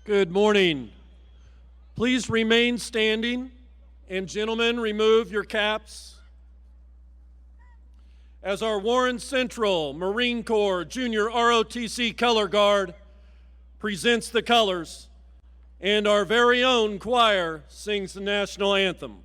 Good morning. Please remain standing, and gentlemen, remove your caps. As our Warren Central Marine Corps Junior ROTC Color Guard presents the colors, and our very own choir sings the National Anthem.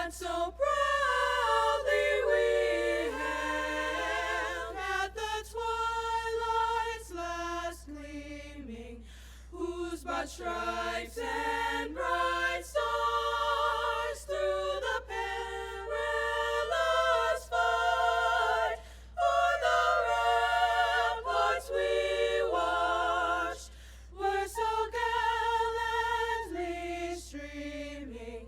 So proudly we hailed at the twilight's last gleaming, whose broad stripes and bright stars through the perilous fight o'er the ramparts we watched were so gallantly streaming.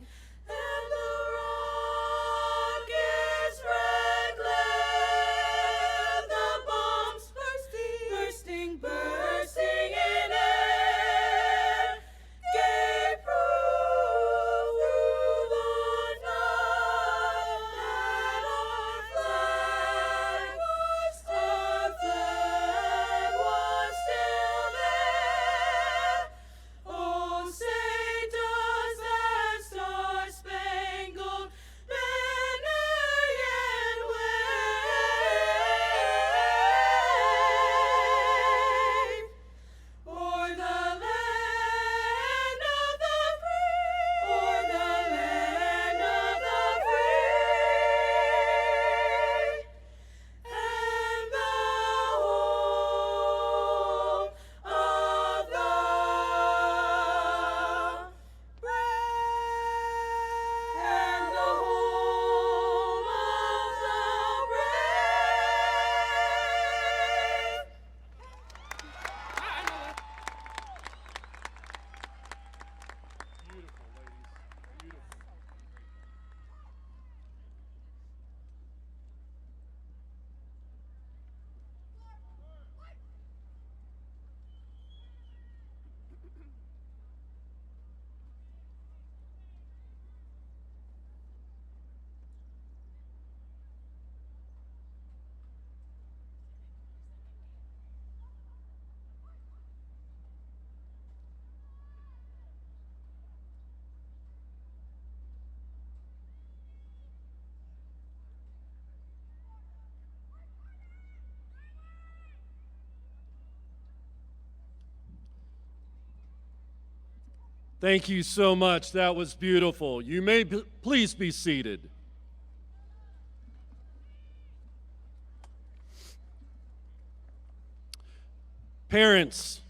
Thank you so much. That was beautiful. You may please be seated. Parents,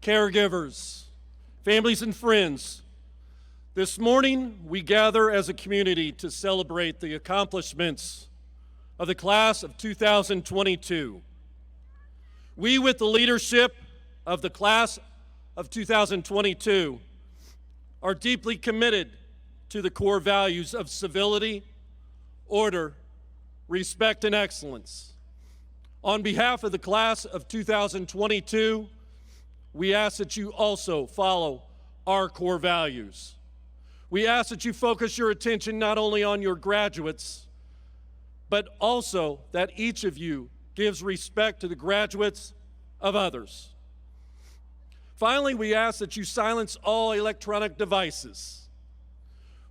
caregivers, families, and friends, this morning we gather as a community to celebrate the accomplishments of the class of 2022. We, with the leadership of the class of 2022, are deeply committed to the core values of civility, order, respect, and excellence. On behalf of the class of 2022, we ask that you also follow our core values. We ask that you focus your attention not only on your graduates, but also that each of you gives respect to the graduates of others. Finally, we ask that you silence all electronic devices.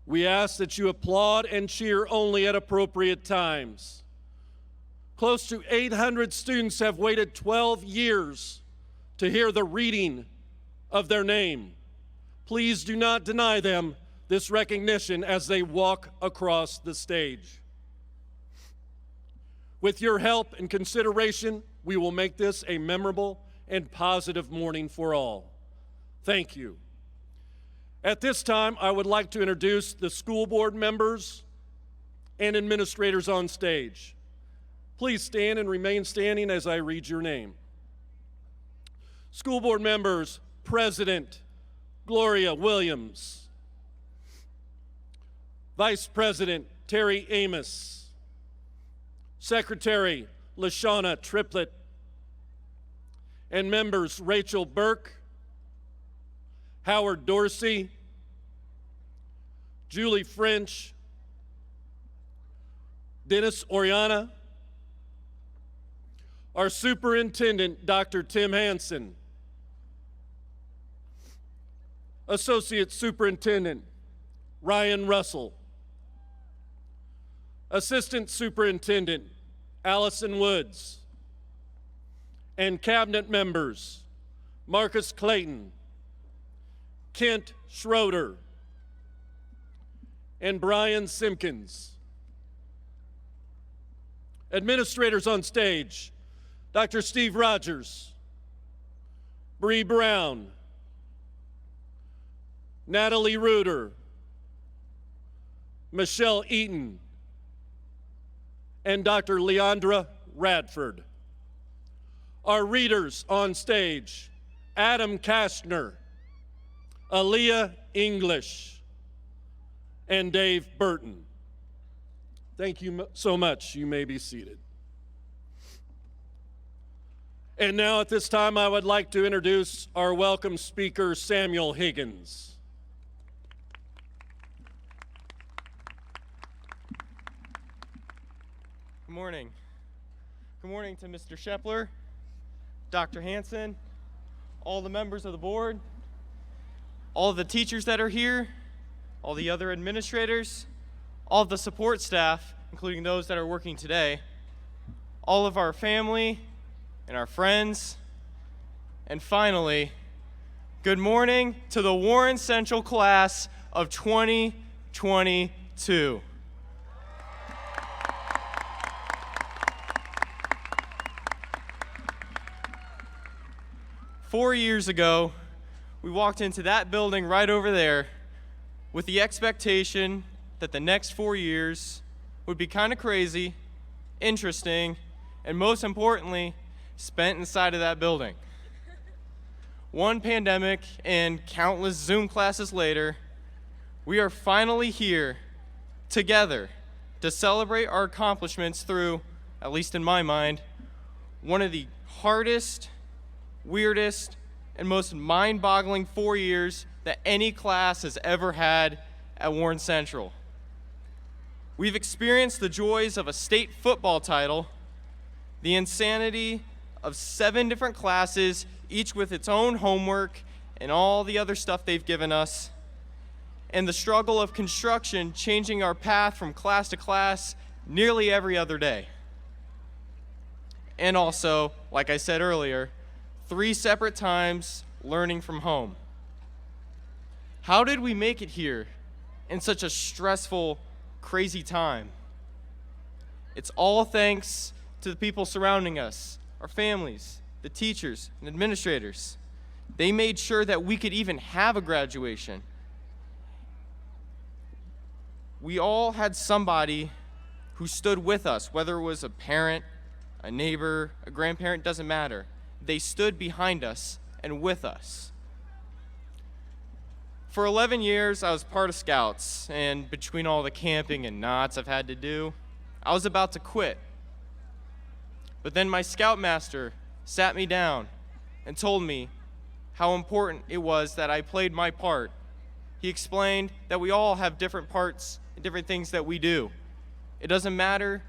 We ask that you applaud and cheer only at appropriate times. Close to 800 students have waited 12 years to hear the reading of their name. Please do not deny them this recognition as they walk across the stage. With your help and consideration, we will make this a memorable and positive morning for all. Thank you. At this time, I would like to introduce the school board members and administrators on stage. Please stand and remain standing as I read your name. School board members, President Gloria Williams. Vice President Terry Amos. Secretary LaShawna Triplett. And members Rachel Burke, Howard Dorsey, Julie French, Dennis Oriana, our superintendent, Dr. Tim Hansen, Associate Superintendent Ryan Russell, Assistant Superintendent Allison Woods, and cabinet members Marcus Clayton, Kent Schroeder, and Brian Simpkins. Administrators on stage, Dr. Steve Rogers, Bree Brown, Natalie Reuter, Michelle Eaton, and Dr. Leandra Radford. Our readers on stage, Adam Kastner, Aaliyah English, and Dave Burton. Thank you so much. You may be seated. And now at this time, I would like to introduce our welcome speaker, Samuel Higgins. Good morning. Good morning to Mr. Shepler, Dr. Hansen, all the members of the board, all of the teachers that are here, all the other administrators, all of the support staff, including those that are working today, all of our family and our friends, and finally, good morning to the Warren Central class of 2022. Four years ago, we walked into that building right over there with the expectation that the next 4 years would be kind of crazy, interesting, and most importantly, spent inside of that building. One pandemic and countless Zoom classes later, we are finally here together to celebrate our accomplishments through, at least in my mind, one of the hardest, weirdest, and most mind-boggling 4 years that any class has ever had at Warren Central. We've experienced the joys of a state football title, the insanity of 7 different classes, each with its own homework and all the other stuff they've given us, and the struggle of construction changing our path from class to class nearly every other day. And also, like I said earlier, 3 separate times learning from home. How did we make it here in such a stressful, crazy time? It's all thanks to the people surrounding us, our families, the teachers and administrators. They made sure that we could even have a graduation. We all had somebody who stood with us, whether it was a parent, a neighbor, a grandparent, doesn't matter. They stood behind us and with us. For 11 years, I was part of Scouts, and between all the camping and knots I've had to do, I was about to quit. But then my Scoutmaster sat me down and told me how important it was that I played my part. He explained that we all have different parts and different things that we do. It doesn't matter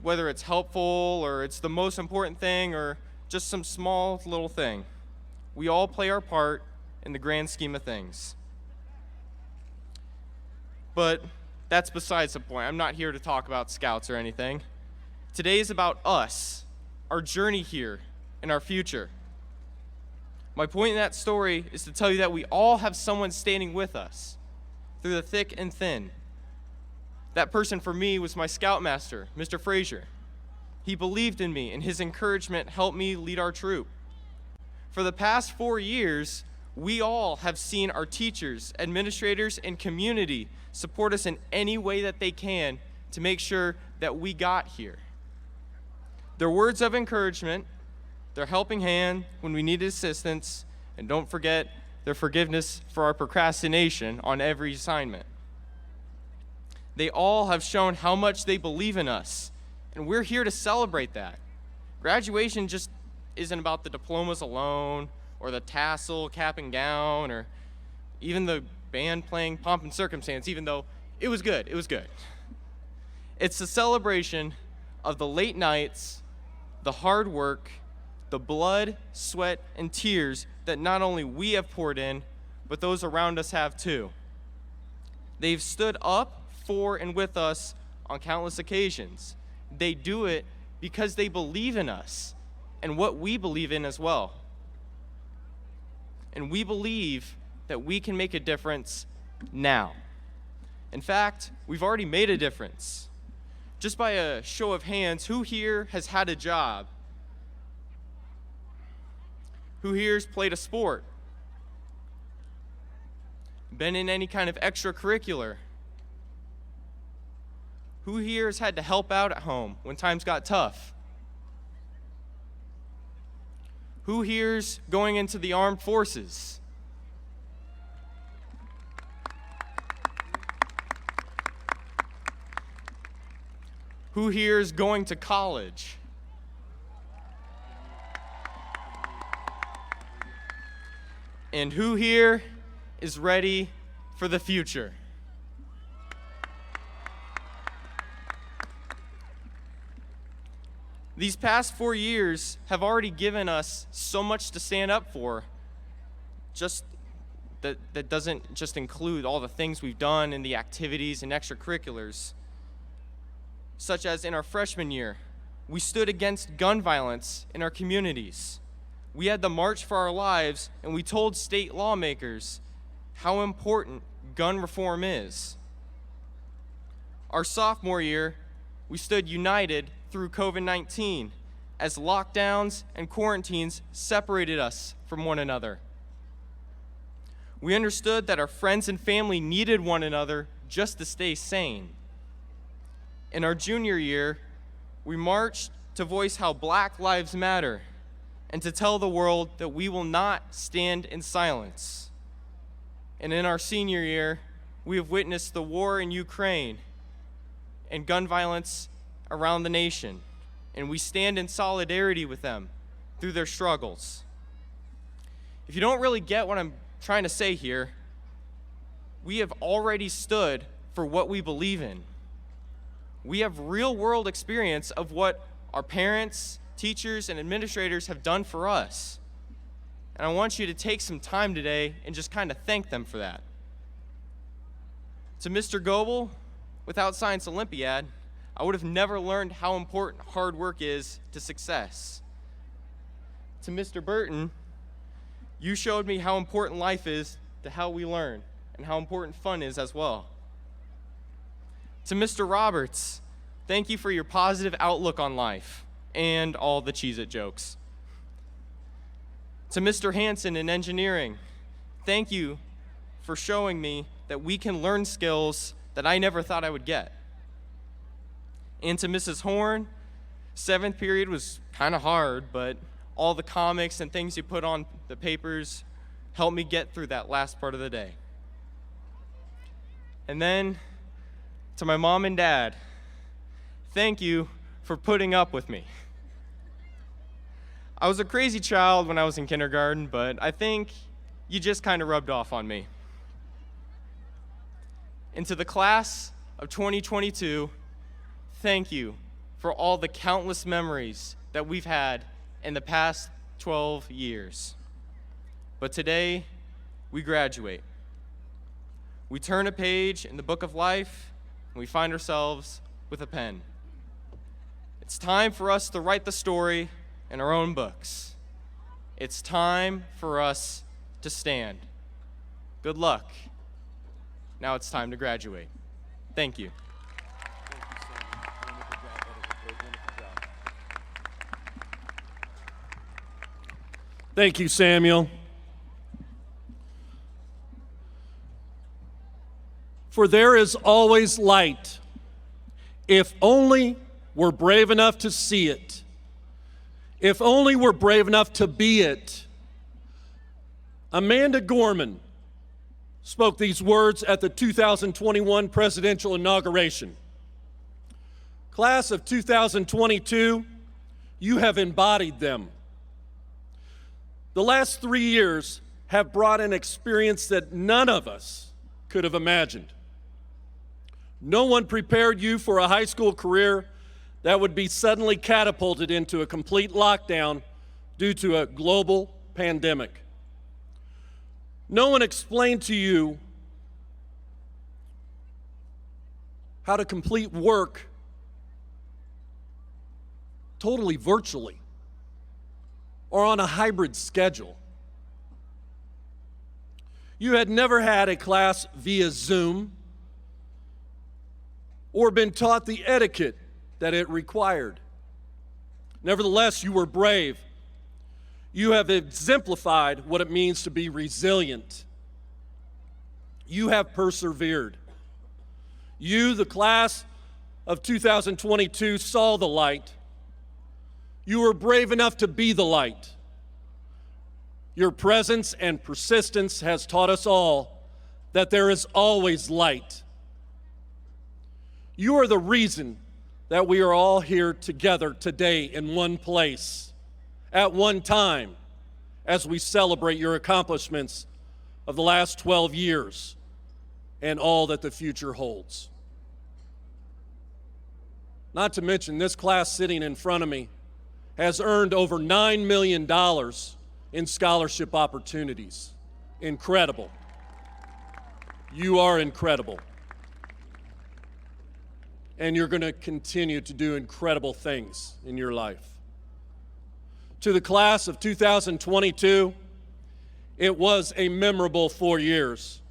whether it's helpful or it's the most important thing or just some small little thing. We all play our part in the grand scheme of things. But that's besides the point. I'm not here to talk about Scouts or anything. Today is about us, our journey here, and our future. My point in that story is to tell you that we all have someone standing with us through the thick and thin. That person for me was my Scoutmaster, Mr. Frazier. He believed in me, and his encouragement helped me lead our troop. For the past 4 years, we all have seen our teachers, administrators, and community support us in any way that they can to make sure that we got here. Their words of encouragement, their helping hand when we needed assistance, and don't forget their forgiveness for our procrastination on every assignment. They all have shown how much they believe in us, and we're here to celebrate that. Graduation just isn't about the diplomas alone, or the tassel, cap and gown, or even the band playing Pomp and Circumstance, even though it was good. It's the celebration of the late nights, the hard work, the blood, sweat, and tears that not only we have poured in, but those around us have too. They've stood up for and with us on countless occasions. They do it because they believe in us and what we believe in as well. And we believe that we can make a difference now. In fact, we've already made a difference. Just by a show of hands, who here has had a job? Who here has played a sport? Been in any kind of extracurricular? Who here has had to help out at home when times got tough? Who here's going into the armed forces? Who here's going to college? And who here is ready for the future? These past 4 years have already given us so much to stand up for. Just that doesn't just include all the things we've done in the activities and extracurriculars. Such as in our freshman year, we stood against gun violence in our communities. We had the March for Our Lives, and we told state lawmakers how important gun reform is. Our sophomore year, we stood united through COVID-19 as lockdowns and quarantines separated us from one another. We understood that our friends and family needed one another just to stay sane. In our junior year, we marched to voice how Black Lives Matter and to tell the world that we will not stand in silence. And in our senior year, we have witnessed the war in Ukraine and gun violence around the nation, and we stand in solidarity with them through their struggles. If you don't really get what I'm trying to say here, we have already stood for what we believe in. We have real-world experience of what our parents, teachers, and administrators have done for us. And I want you to take some time today and just kind of thank them for that. To Mr. Goebel, without Science Olympiad, I would have never learned how important hard work is to success. To Mr. Burton, you showed me how important life is to how we learn and how important fun is as well. To Mr. Roberts, thank you for your positive outlook on life and all the Cheez-It jokes. To Mr. Hansen in engineering, thank you for showing me that we can learn skills that I never thought I would get. And to Mrs. Horn, 7th period was kind of hard, but all the comics and things you put on the papers helped me get through that last part of the day. And then to my mom and dad, thank you for putting up with me. I was a crazy child when I was in kindergarten, but I think you just kind of rubbed off on me. And to the class of 2022, thank you for all the countless memories that we've had in the past 12 years. But today, we graduate. we turn a page in the book of life, and we find ourselves with a pen. It's time for us to write the story in our own books. It's time for us to stand. Good luck. Now it's time to graduate. Thank you. Thank you, Samuel. For there is always light, if only we're brave enough to see it, if only we're brave enough to be it. Amanda Gorman spoke these words at the 2021 presidential inauguration. Class of 2022, you have embodied them. The last 3 years have brought an experience that none of us could have imagined. No one prepared you for a high school career that would be suddenly catapulted into a complete lockdown due to a global pandemic. No one explained to you how to complete work totally virtually or on a hybrid schedule. You had never had a class via Zoom or been taught the etiquette that it required. Nevertheless, you were brave. You have exemplified what it means to be resilient. You have persevered. You, the class of 2022, saw the light. You were brave enough to be the light. Your presence and persistence has taught us all that there is always light. You are the reason that we are all here together today in one place, at one time, as we celebrate your accomplishments of the last 12 years and all that the future holds. Not to mention, this class sitting in front of me has earned over $9 million in scholarship opportunities. Incredible. You are incredible. And you're going to continue to do incredible things in your life. To the class of 2022, it was a memorable 4 years.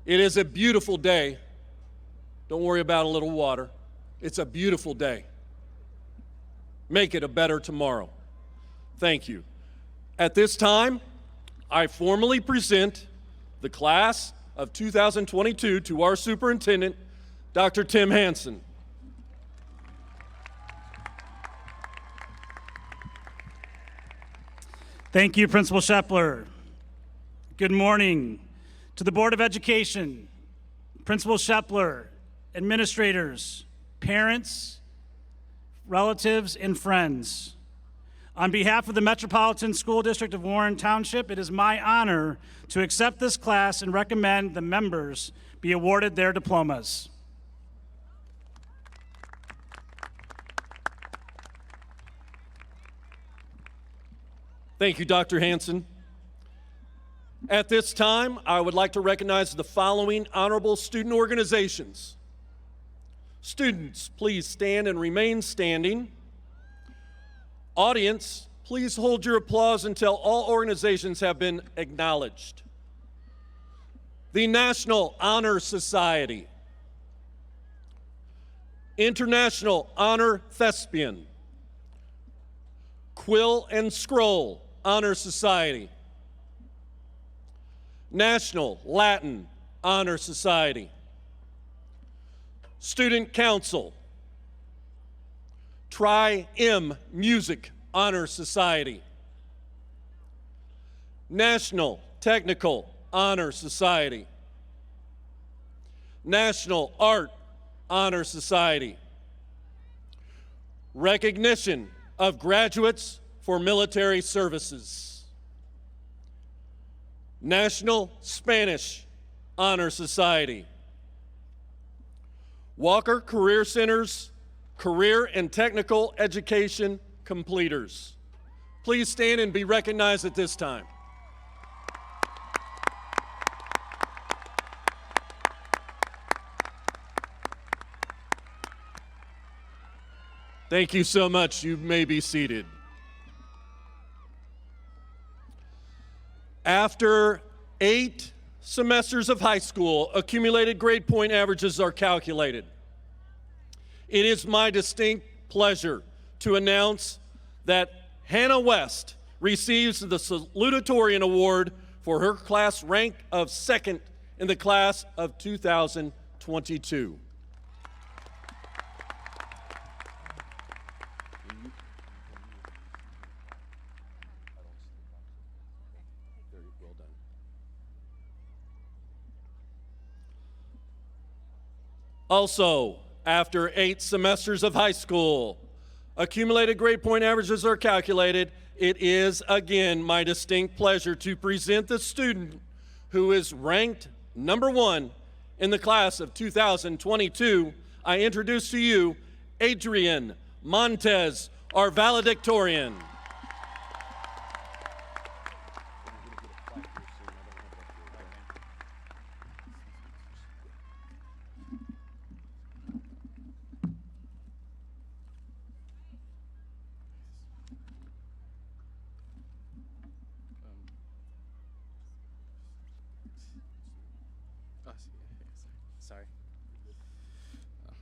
It is a beautiful day. Don't worry about a little water. It's a beautiful day. Make it a better tomorrow. Thank you. At this time, I formally present the class of 2022 to our superintendent, Dr. Tim Hansen. Thank you, Principal Shepler. Good morning to the Board of Education, Principal Shepler, administrators, parents, relatives, and friends. On behalf of the Metropolitan School District of Warren Township, it is my honor to accept this class and recommend the members be awarded their diplomas. Thank you, Dr. Hansen. At this time, I would like to recognize the following honorable student organizations. Students, please stand and remain standing. Audience, please hold your applause until all organizations have been acknowledged. The National Honor Society, International Honor Thespian, Quill and Scroll Honor Society, National Latin Honor Society, Student Council, Tri-M Music Honor Society, National Technical Honor Society, National Art Honor Society, recognition of graduates for military services, National Spanish Honor Society, Walker Career Center's Career and Technical Education Completers. Please stand and be recognized at this time. Thank you so much. You may be seated. After 8 semesters of high school, accumulated grade point averages are calculated. It is my distinct pleasure to announce that Hannah West receives the Salutatorian Award for her class rank of 2nd in the class of 2022. Also, after 8 semesters of high school, accumulated grade point averages are calculated. It is again my distinct pleasure to present the student who is ranked number 1 in the class of 2022. I introduce to you Adrian Montez, our valedictorian.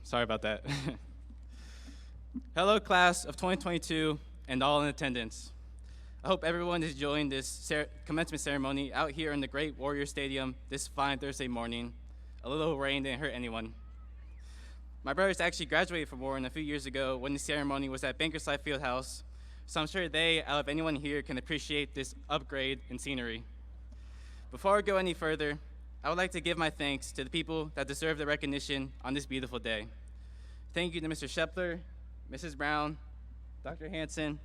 Sorry about that. Hello, class of 2022 and all in attendance. I hope everyone is enjoying this commencement ceremony out here in the Great Warrior Stadium this fine Thursday morning. A little rain didn't hurt anyone. My brothers actually graduated from Warren a few years ago when the ceremony was at Bankerslife Fieldhouse, so I'm sure they, out of anyone here, can appreciate this upgrade in scenery. Before I go any further, I would like to give my thanks to the people that deserve the recognition on this beautiful day. Thank you to Mr. Shepler, Mrs. Brown, Dr. Hanson,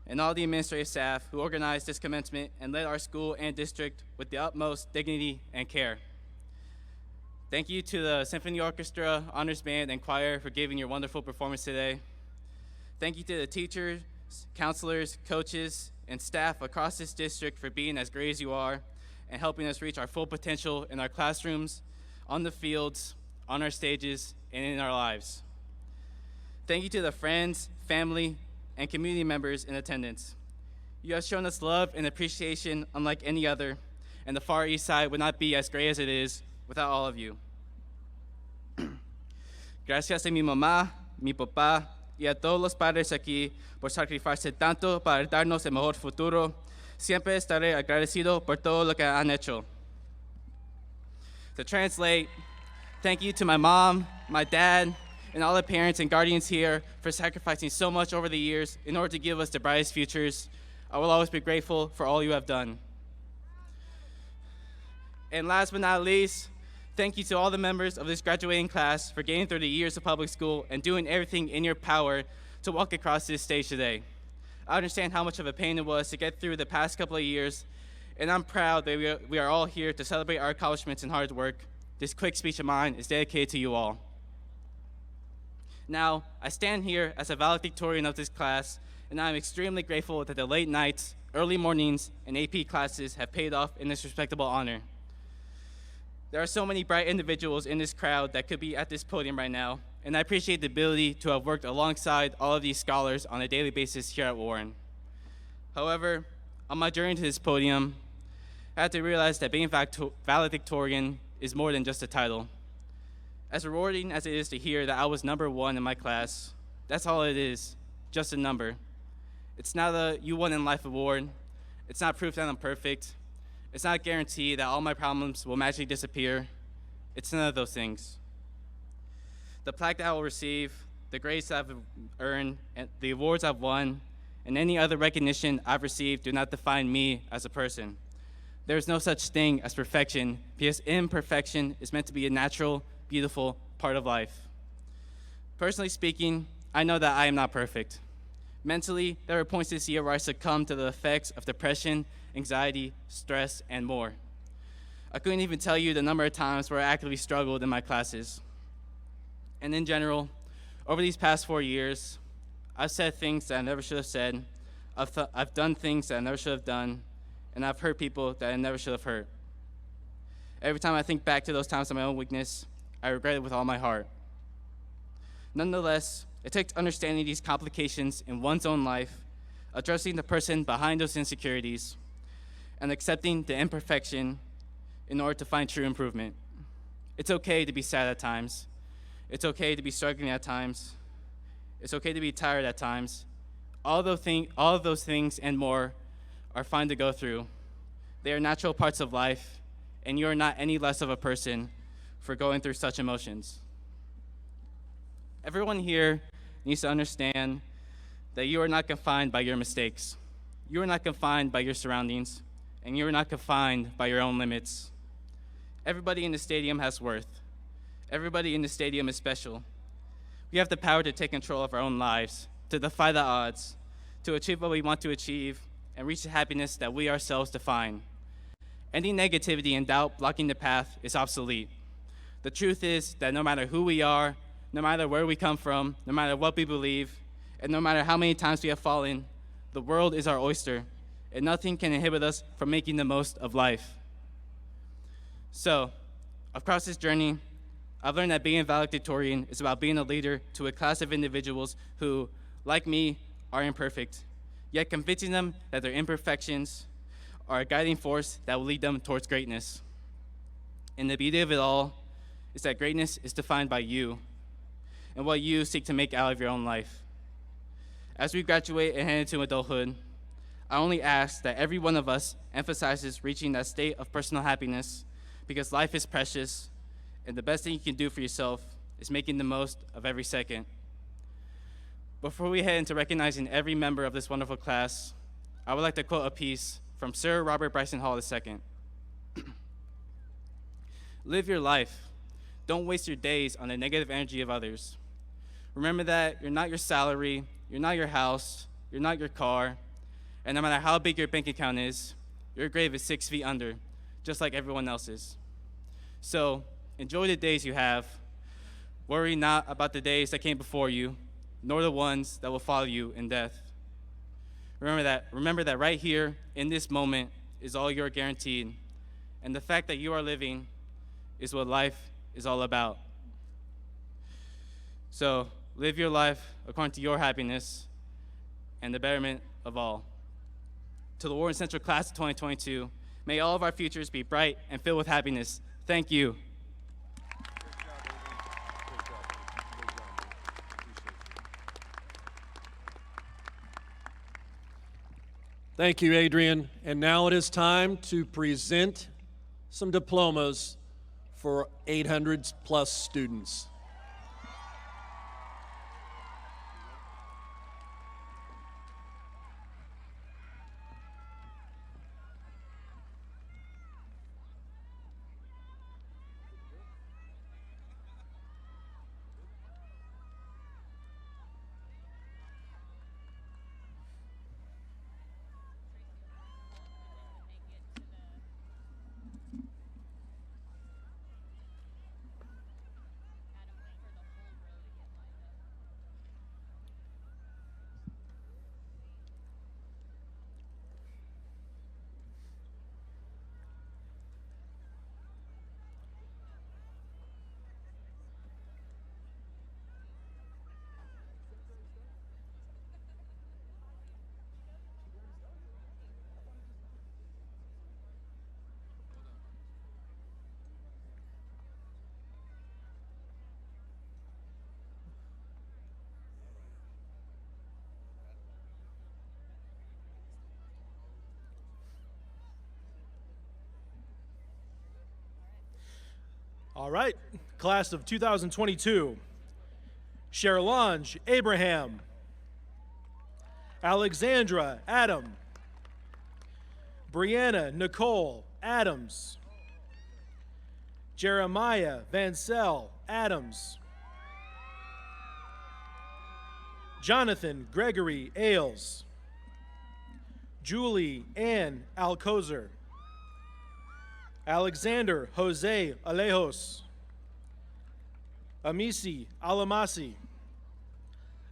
and all the administrative staff who organized this commencement and led our school and district with the utmost dignity and care. Thank you to the Symphony Orchestra, Honors Band, and Choir for giving your wonderful performance today. Thank you to the teachers, counselors, coaches, and staff across this district for being as great as you are and helping us reach our full potential in our classrooms, on the fields, on our stages, and in our lives. Thank you to the friends, family, and community members in attendance. You have shown us love and appreciation unlike any other, and the Far East Side would not be as great as it is without all of you. Gracias a mi mamá, mi papá, y a todos los padres aquí por sacrificarse tanto para darnos el mejor futuro. Siempre estaré agradecido por todo lo que han hecho. To translate, thank you to my mom, my dad, and all the parents and guardians here for sacrificing so much over the years in order to give us the brightest futures. I will always be grateful for all you have done. And last but not least, thank you to all the members of this graduating class for getting through the years of public school and doing everything in your power to walk across this stage today. I understand how much of a pain it was to get through the past couple of years, and I'm proud that we are all here to celebrate our accomplishments and hard work. This quick speech of mine is dedicated to you all. Now, I stand here as a valedictorian of this class, and I'm extremely grateful that the late nights, early mornings, and AP classes have paid off in this respectable honor. There are so many bright individuals in this crowd that could be at this podium right now, and I appreciate the ability to have worked alongside all of these scholars on a daily basis here at Warren. However, on my journey to this podium, I had to realize that being valedictorian is more than just a title. As rewarding as it is to hear that I was number 1 in my class, that's all it is, just a number. It's not a you won in life award. It's not proof that I'm perfect. It's not a guarantee that all my problems will magically disappear. It's none of those things. The plaque that I will receive, the grades that I've earned, and the awards I've won, and any other recognition I've received do not define me as a person. There is no such thing as perfection because imperfection is meant to be a natural, beautiful part of life. Personally speaking, I know that I am not perfect. Mentally, there were points this year where I succumbed to the effects of depression, anxiety, stress, and more. I couldn't even tell you the number of times where I actively struggled in my classes. And in general, over these past 4 years, I've said things that I never should have said, I've done things that I never should have done, and I've hurt people that I never should have hurt. Every time I think back to those times of my own weakness, I regret it with all my heart. Nonetheless, It takes understanding these complications in one's own life, addressing the person behind those insecurities, and accepting the imperfection in order to find true improvement. It's okay to be sad at times. It's okay to be struggling at times. It's okay to be tired at times. All of those things and more are fine to go through. They are natural parts of life, and you are not any less of a person for going through such emotions. Everyone here needs to understand that you are not confined by your mistakes. You are not confined by your surroundings, and you are not confined by your own limits. Everybody in the stadium has worth. Everybody in the stadium is special. We have the power to take control of our own lives, to defy the odds, to achieve what we want to achieve, and reach the happiness that we ourselves define. Any negativity and doubt blocking the path is obsolete. The truth is that no matter who we are, no matter where we come from, no matter what we believe, and no matter how many times we have fallen, the world is our oyster, and nothing can inhibit us from making the most of life. So, across this journey, I've learned that being a valedictorian is about being a leader to a class of individuals who, like me, are imperfect, yet convincing them that their imperfections are a guiding force that will lead them towards greatness. And the beauty of it all is that greatness is defined by you and what you seek to make out of your own life. As we graduate and head into adulthood, I only ask that every one of us emphasizes reaching that state of personal happiness, because life is precious, and the best thing you can do for yourself is making the most of every second. Before we head into recognizing every member of this wonderful class, I would like to quote a piece from Sir Robert Bryson Hall II. Live your life. Don't waste your days on the negative energy of others. Remember that you're not your salary, you're not your house, you're not your car, and no matter how big your bank account is, your grave is 6 feet under, just like everyone else's. So, enjoy the days you have. Worry not about the days that came before you, nor the ones that will follow you in death. Remember that right here, in this moment, is all you're guaranteed. And the fact that you are living is what life is all about. So, live your life according to your happiness and the betterment of all. To the Warren Central Class of 2022, may all of our futures be bright and filled with happiness. Thank you. Thank you, Adrian. And now it is time to present some diplomas for 800 plus students. All right, class of 2022, Sherilonge Abraham, Alexandra Adam, Brianna Nicole Adams, Jeremiah Vancell Adams, Jonathan Gregory Ailes, Julie Ann Alcozer, Alexander Jose Alejos, Amisi Alamasi,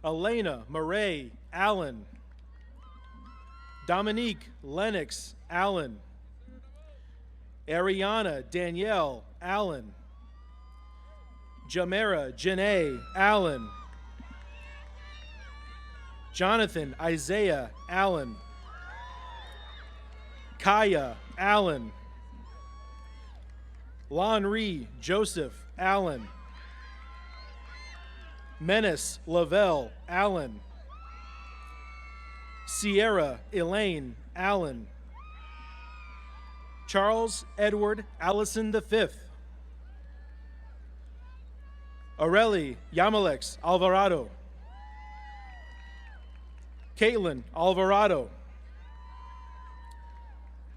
Elena Murray Allen, Dominique Lennox Allen, Ariana Danielle Allen, Jamera Janae Allen, Jonathan Isaiah Allen. Kaya Allen. Lonry Joseph Allen. Menace Lavelle Allen. Sierra Elaine Allen. Charles Edward Allison V. Aurelie Yamalex Alvarado. Caitlin Alvarado.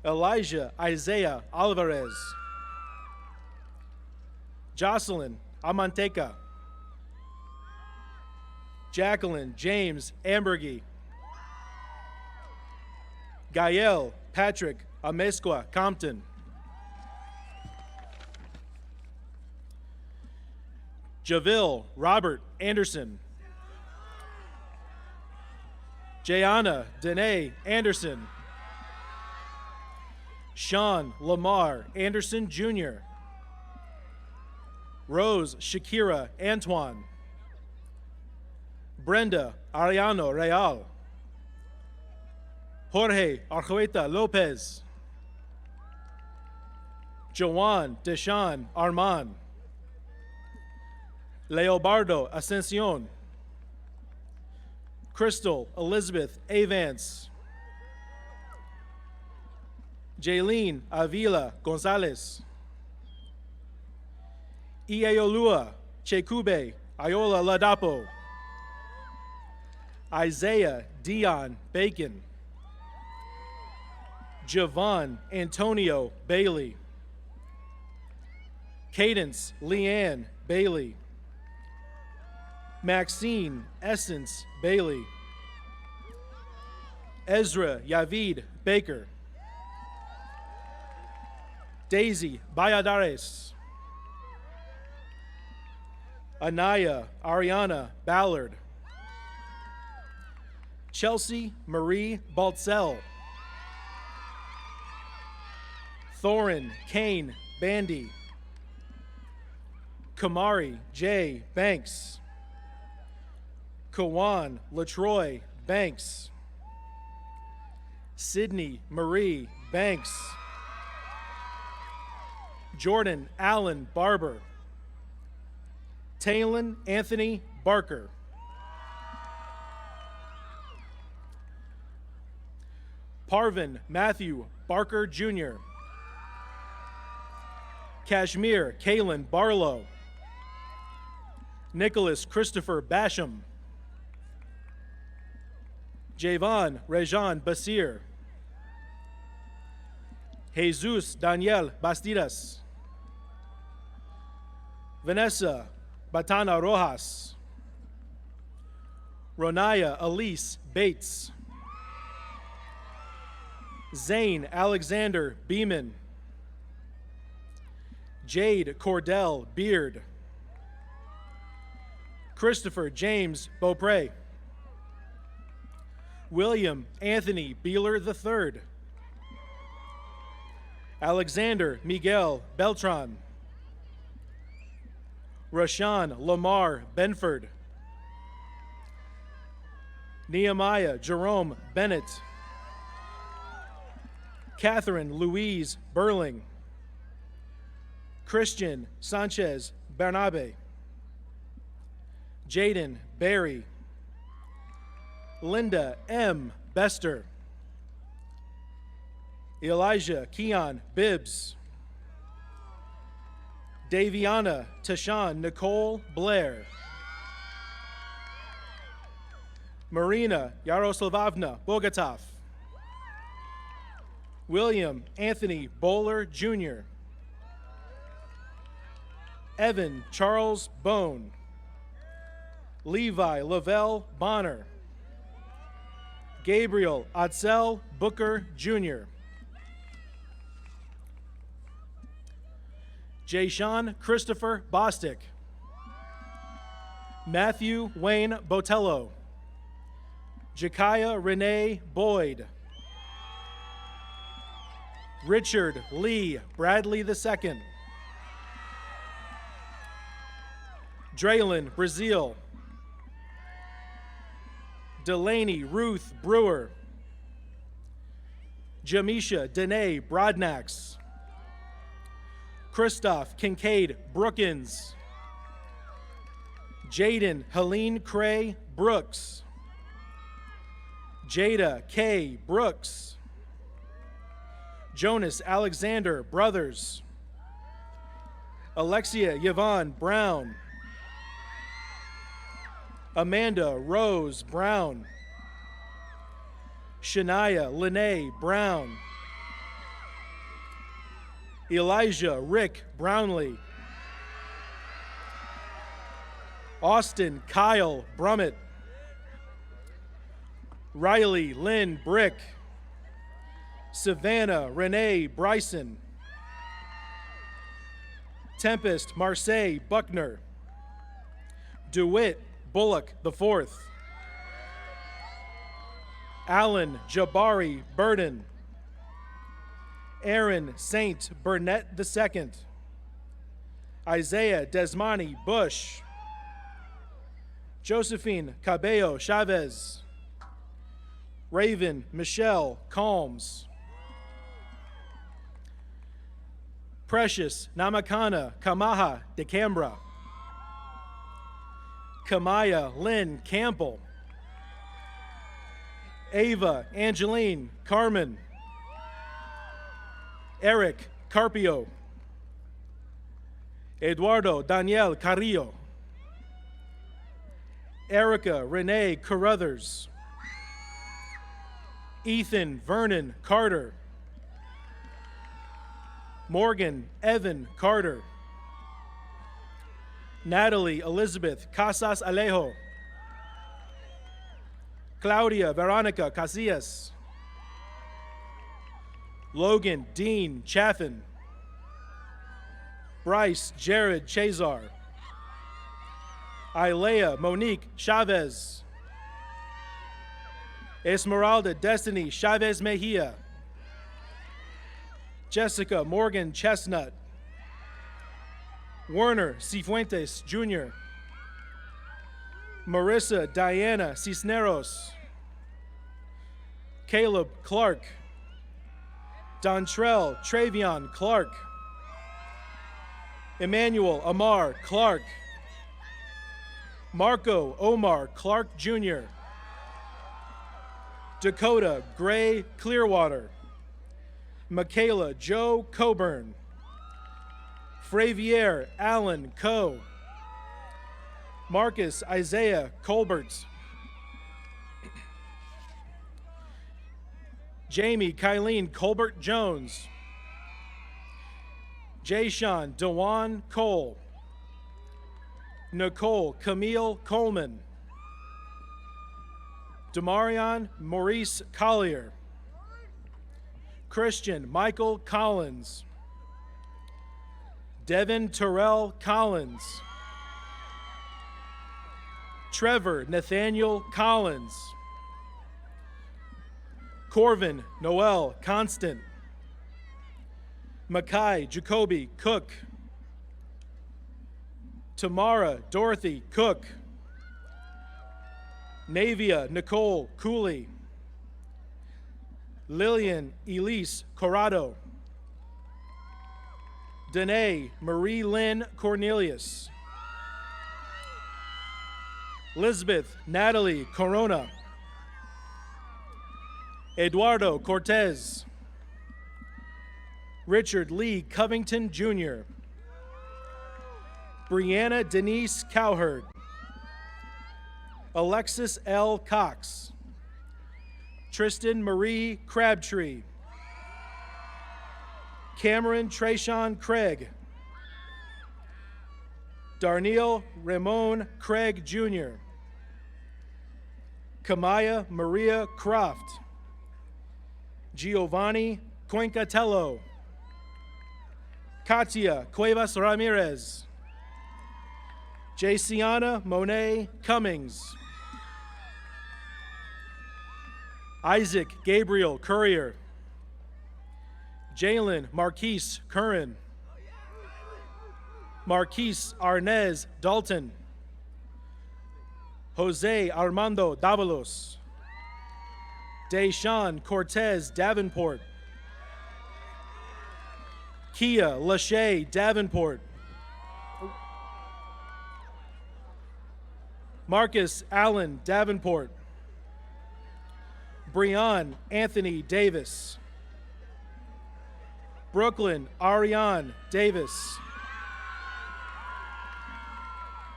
Elijah Isaiah Alvarez. Jocelyn Amanteca. Jacqueline James Ambergy. Gael Patrick Amesqua Compton. Javille Robert Anderson. Jayana Danae Anderson. Sean Lamar Anderson Jr. Rose Shakira Antoine. Brenda Ariano Real. Jorge Arjueta Lopez. Joan Deshawn Armand. Leobardo Ascension. Crystal Elizabeth Avance. Jaylene Avila Gonzalez. Ieolua Chekube Iola Ladapo. Isaiah Dion Bacon. Javon Antonio Bailey. Cadence Leanne Bailey. Maxine Essence Bailey. Ezra Yavid Baker. Daisy Valladares. Anaya Ariana Ballard. Chelsea Marie Baltzell. Thorin Kane Bandy. Kamari J. Banks. Kawan Latroy Banks. Sydney Marie Banks. Jordan Allen Barber. Taylon Anthony Barker. Parvin Matthew Barker Jr. Kashmir Kalen Barlow. Nicholas Christopher Basham. Javon Rejan Basir. Jesus Daniel Bastidas. Vanessa Batana Rojas. Ronaya Elise Bates. Zane Alexander Beeman. Jade Cordell Beard. Christopher James Beaupre. William Anthony Beeler III. Alexander Miguel Beltran. Rashawn Lamar Benford. Nehemiah Jerome Bennett. Catherine Louise Burling. Christian Sanchez Bernabe. Jaden Berry. Linda M. Bester. Elijah Keon Bibbs. Daviana Tashawn Nicole Blair. Marina Yaroslavovna Bogatov. William Anthony Bowler Jr. Evan Charles Bone. Levi Lavelle Bonner. Gabriel Atzel Booker Jr. Jayshawn Christopher Bostick. Matthew Wayne Botello. Jekiah Renee Boyd. Richard Lee Bradley II. Draylon Brazil. Delaney Ruth Brewer. Jamisha Danae Broadnax. Christoph Kincaid Brookins. Jaden Helene Cray Brooks. Jada K. Brooks. Jonas Alexander Brothers. Alexia Yvonne Brown. Amanda Rose Brown. Shania Lene Brown. Elijah Rick Brownlee. Austin Kyle Brummett. Riley Lynn Brick. Savannah Renee Bryson. Tempest Marseille Buckner. DeWitt Bullock IV. Alan Jabari Burden. Aaron Saint Burnett II. Isaiah Desmani Bush. Josephine Cabello Chavez. Raven Michelle Calms. Precious Namakana Kamaha de Cambra. Kamaya Lynn Campbell. Ava Angeline Carmen. Eric Carpio. Eduardo Daniel Carrillo. Erica Renee Carruthers. Ethan Vernon Carter. Morgan Evan Carter. Natalie Elizabeth Casas Alejo. Claudia Veronica Casillas. Logan Dean Chaffin. Bryce Jared Chazar. Ilea Monique Chavez. Esmeralda Destiny Chavez Mejia. Jessica Morgan Chestnut. Werner Cifuentes Jr. Marissa Diana Cisneros. Caleb Clark. Dontrell Travion Clark. Emmanuel Amar Clark. Marco Omar Clark Jr. Dakota Gray Clearwater. Michaela Joe Coburn. Fravier Allen Coe. Marcus Isaiah Colbert. Jamie Kylene Colbert Jones. Jayshawn Dewan Cole. Nicole Camille Coleman. Demarion Maurice Collier. Christian Michael Collins. Devin Terrell Collins. Trevor Nathaniel Collins. Corvin Noel Constant. Makai Jacoby Cook. Tamara Dorothy Cook. Navia Nicole Cooley. Lillian Elise Corrado. Danae Marie Lynn Cornelius. Elizabeth Natalie Corona. Eduardo Cortez. Richard Lee Covington Jr. Brianna Denise Cowherd. Alexis L. Cox. Tristan Marie Crabtree. Cameron Trayshawn Craig. Darniel Ramon Craig Jr. Kamaya Maria Croft. Giovanni Cuencatello. Katia Cuevas Ramirez. Jayciana Monet Cummings. Isaac Gabriel Courier. Jalen Marquise Curran. Marquise Arnez Dalton. Jose Armando Davalos. Deshaun Cortez Davenport. Kia Lachey Davenport. Marcus Allen Davenport. Breon Anthony Davis. Brooklyn Ariane Davis.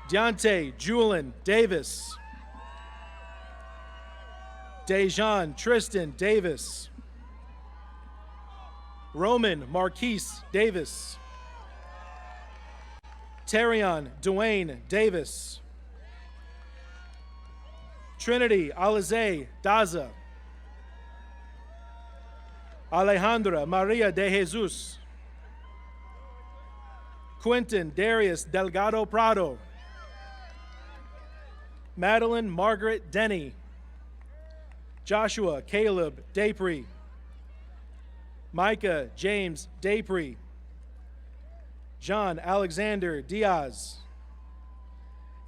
Deontay Julian Davis. Dejan Tristan Davis. Roman Marquise Davis. Terion Dwayne Davis. Trinity Alize Daza. Alejandra Maria de Jesus. Quentin Darius Delgado Prado. Madeline Margaret Denny. Joshua Caleb Dapri. Micah James Dapri. John Alexander Diaz.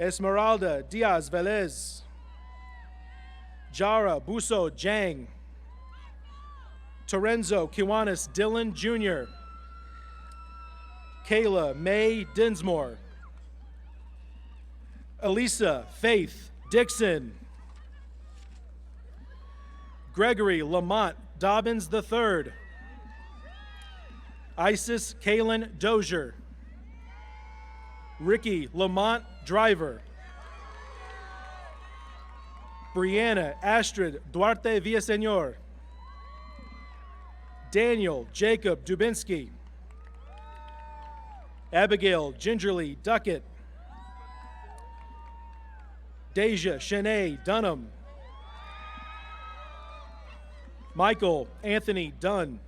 Esmeralda Diaz Velez. Jara Buso Jang. Torenzo Kiwanis Dillon Jr. Kayla May Dinsmore. Elisa Faith Dixon. Gregory Lamont Dobbins III. Isis Kaylin Dozier. Ricky Lamont Driver. Brianna Astrid Duarte Villaseñor. Daniel Jacob Dubinsky. Abigail Gingerly Duckett. Deja Shanae Dunham. Michael Anthony Dunn.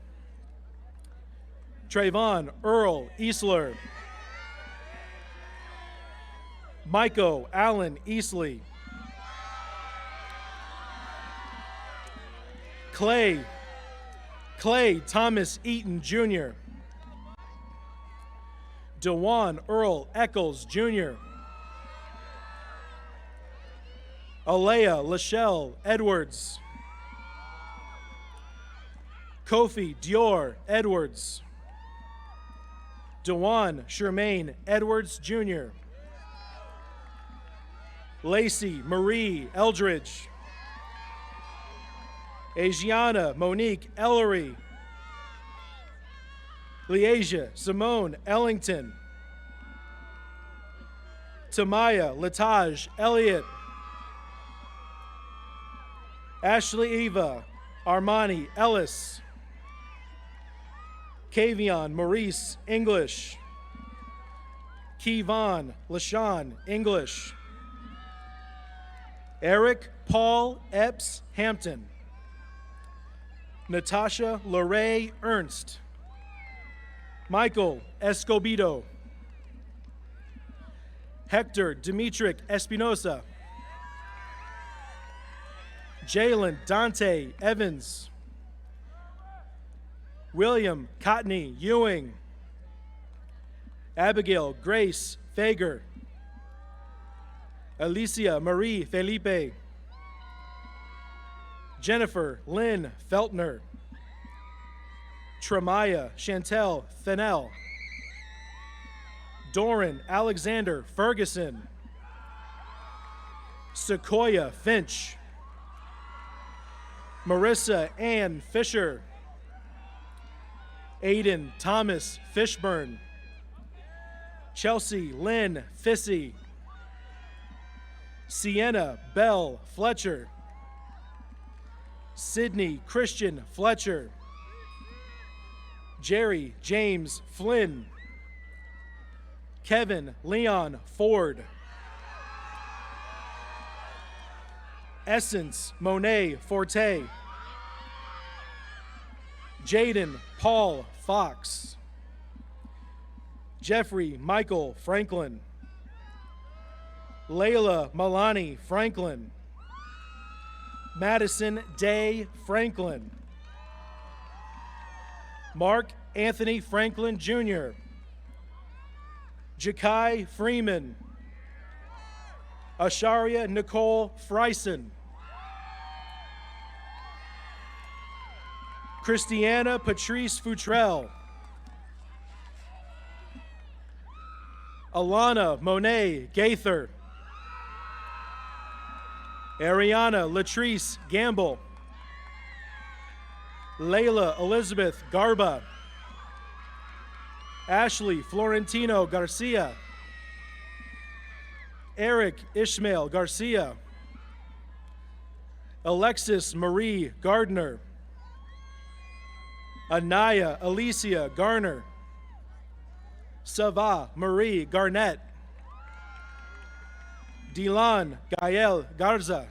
Trayvon Earl Easler. Michael Allen Easley. Clay Thomas Eaton Jr. DeJuan Earl Eccles Jr. Alea Lachelle Edwards. Kofi Dior Edwards. DeJuan Shermaine Edwards Jr. Lacey Marie Eldridge. Asiana Monique Ellery. Leasia Simone Ellington. Tamaya Lataj Elliott. Ashley Eva Armani Ellis. Kavion Maurice English. Kevon LaShawn English. Eric Paul Epps Hampton. Natasha Lorraine Ernst. Michael Escobedo. Hector Dimitric Espinosa. Jalen Dante Evans. William Cotney Ewing. Abigail Grace Fager. Alicia Marie Felipe. Jennifer Lynn Feltner. Tremaya Chantel Fennell. Doran Alexander Ferguson. Sequoia Finch. Marissa Ann Fisher. Aiden Thomas Fishburne. Chelsea Lynn Fissy. Sienna Bell Fletcher. Sydney Christian Fletcher. Jerry James Flynn. Kevin Leon Ford. Essence Monet Forte. Jaden Paul Fox. Jeffrey Michael Franklin. Layla Milani Franklin. Madison Day Franklin. Mark Anthony Franklin Jr. Jakai Freeman. Asharia Nicole Freisen. Christiana Patrice Futrell. Alana Monet Gaither. Ariana Latrice Gamble. Layla Elizabeth Garba. Ashley Florentino Garcia. Eric Ishmael Garcia. Alexis Marie Gardner. Anaya Alicia Garner. Sava Marie Garnett. Dilan Gael Garza.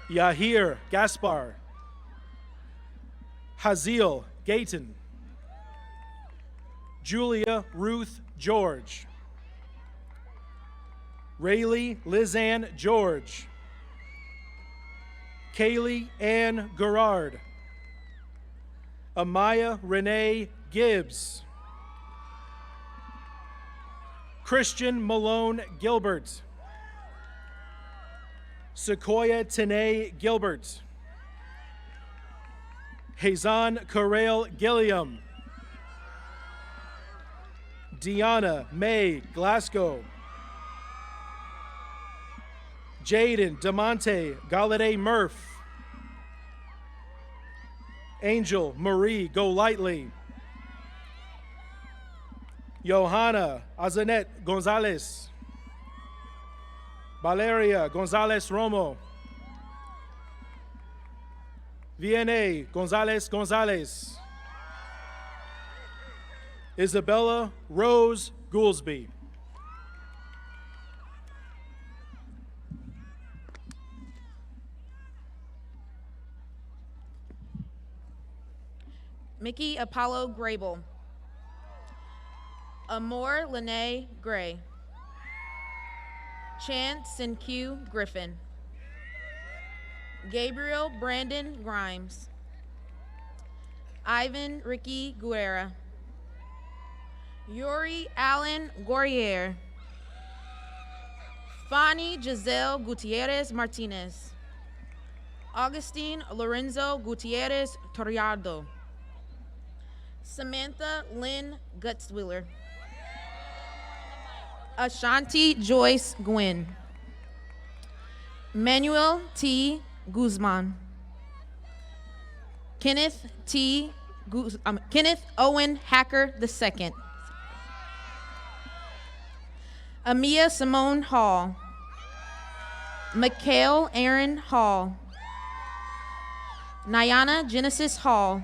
Yahir Gaspar. Haziel Gayton. Julia Ruth George. Rayleigh Lizanne George. Kaylee Ann Gerard. Amaya Renee Gibbs. Christian Malone Gilbert. Sequoia Tanae Gilbert. Hazan Karel Gilliam. Deanna May Glasgow. Jaden DeMonte Galladay Murph. Angel Marie Golightly. Johanna Azanet Gonzalez. Valeria Gonzalez Romo. Vianney Gonzalez Gonzalez. Isabella Rose Goolsby. Mickey Apollo Grable. Amor Lene Gray. Chance Sinque Griffin. Gabriel Brandon Grimes. Ivan Ricky Guerra. Yuri Allen Gourier. Fanny Giselle Gutierrez Martinez. Augustine Lorenzo Gutierrez Torriardo. Samantha Lynn Gutzwiller. Ashanti Joyce Gwynn. Manuel T. Guzman. Kenneth Owen Hacker II. Amia Simone Hall. Mikhail Aaron Hall. Nyana Genesis Hall.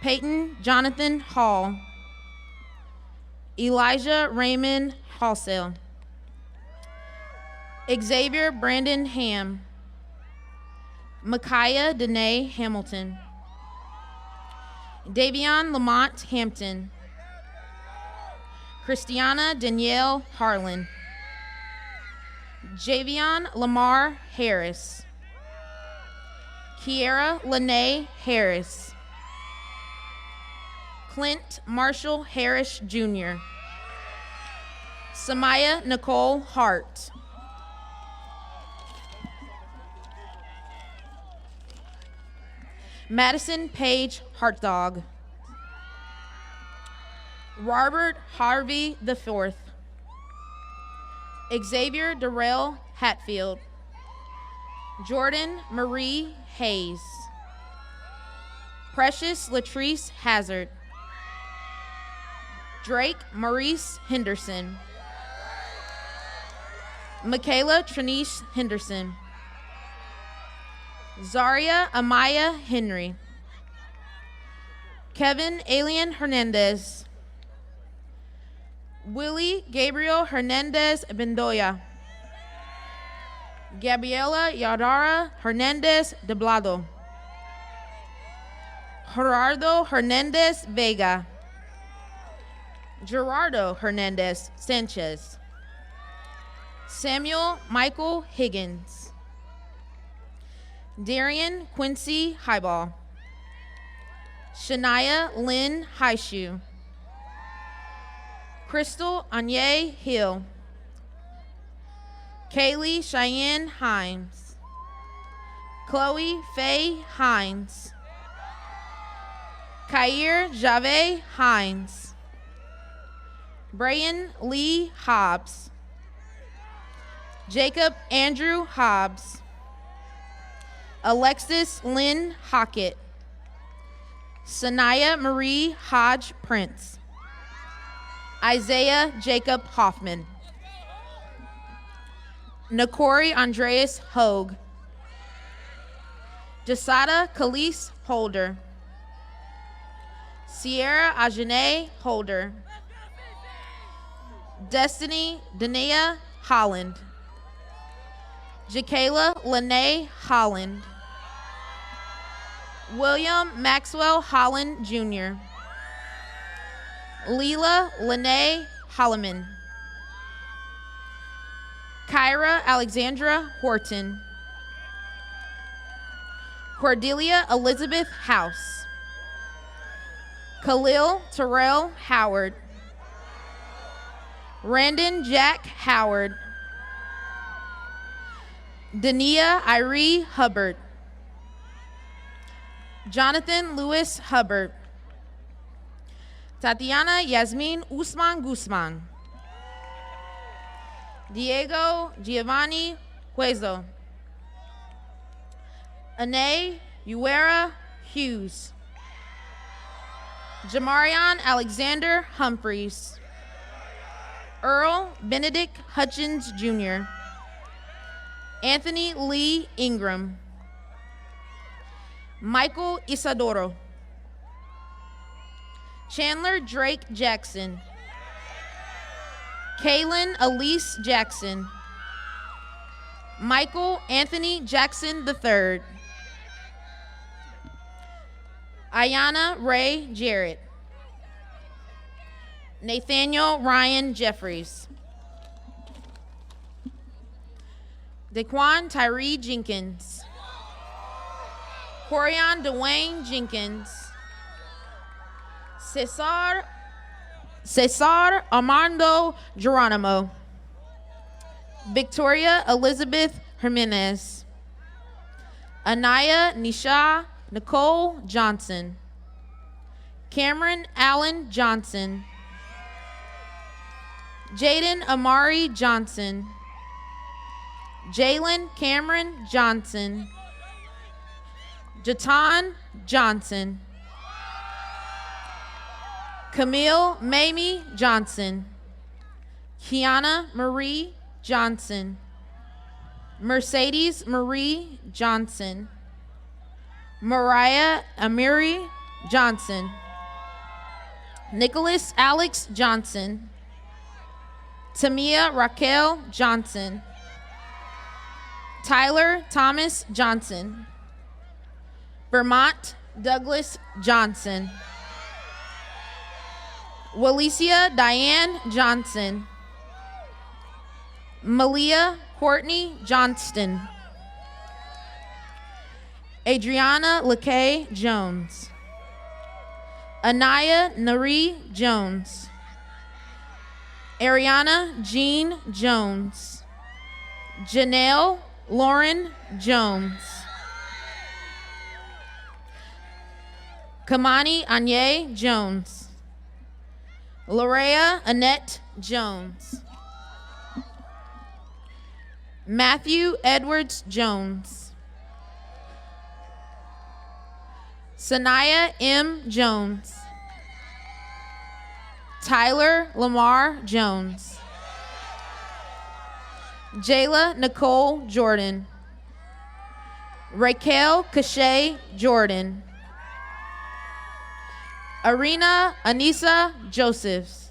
Peyton Jonathan Hall. Elijah Raymond Halsell. Xavier Brandon Ham. Micaiah Danae Hamilton. Davion Lamont Hampton. Christiana Danielle Harlan. Javion Lamar Harris. Kiera Lene Harris. Clint Marshall Harris Jr. Samaya Nicole Hart. Madison Page Hartdog. Robert Harvey IV. Xavier Darrell Hatfield. Jordan Marie Hayes. Precious Latrice Hazard. Drake Maurice Henderson. Michaela Trinice Henderson. Zaria Amaya Henry. Kevin Alien Hernandez. Willie Gabriel Hernandez Bendoya. Gabriela Yadara Hernandez Deblado. Gerardo Hernandez Vega. Gerardo Hernandez Sanchez. Samuel Michael Higgins. Darian Quincy Highball. Shania Lynn Highshoe. Crystal Anye Hill. Kaylee Cheyenne Hines. Chloe Faye Hines. Kair Jave Hines. Brian Lee Hobbs. Jacob Andrew Hobbs. Alexis Lynn Hockett. Sanaya Marie Hodge Prince. Isaiah Jacob Hoffman. Nakori Andreas Hogue. Jasada Khalees Holder. Sierra Ajane Holder. Destiny Dania Holland. Jakayla Lene Holland. William Maxwell Holland Jr. Leela Lene Holloman. Kyra Alexandra Horton. Cordelia Elizabeth House. Khalil Terrell Howard. Randon Jack Howard. Dania Irie Hubbard. Jonathan Lewis Hubbard. Tatiana Yasmin Usman Guzman. Diego Giovanni Huezo. Ane Uera Hughes. Jamarion Alexander Humphreys. Earl Benedict Hutchins Jr. Anthony Lee Ingram. Michael Isadoro. Chandler Drake Jackson. Kaylin Elise Jackson. Michael Anthony Jackson III. Ayana Ray Jarrett. Nathaniel Ryan Jeffries. Daquan Tyree Jenkins. Corian Dwayne Jenkins. Cesar Armando Geronimo. Victoria Elizabeth Jimenez. Anaya Nisha Nicole Johnson. Cameron Allen Johnson. Jaden Amari Johnson. Jalen Cameron Johnson. Jatan Johnson. Camille Mamie Johnson. Kiana Marie Johnson. Mercedes Marie Johnson. Mariah Amiri Johnson. Nicholas Alex Johnson. Tamia Raquel Johnson. Tyler Thomas Johnson. Vermont Douglas Johnson. Walicia Diane Johnson. Malia Courtney Johnston. Adriana LeKay Jones. Anaya Nari Jones. Ariana Jean Jones. Janelle Lauren Jones. Kamani Anye Jones. Lorea Annette Jones. Matthew Edwards Jones. Sanaya M. Jones. Tyler Lamar Jones. Jayla Nicole Jordan. Raquel Cachet Jordan. Arena Anissa Josephs.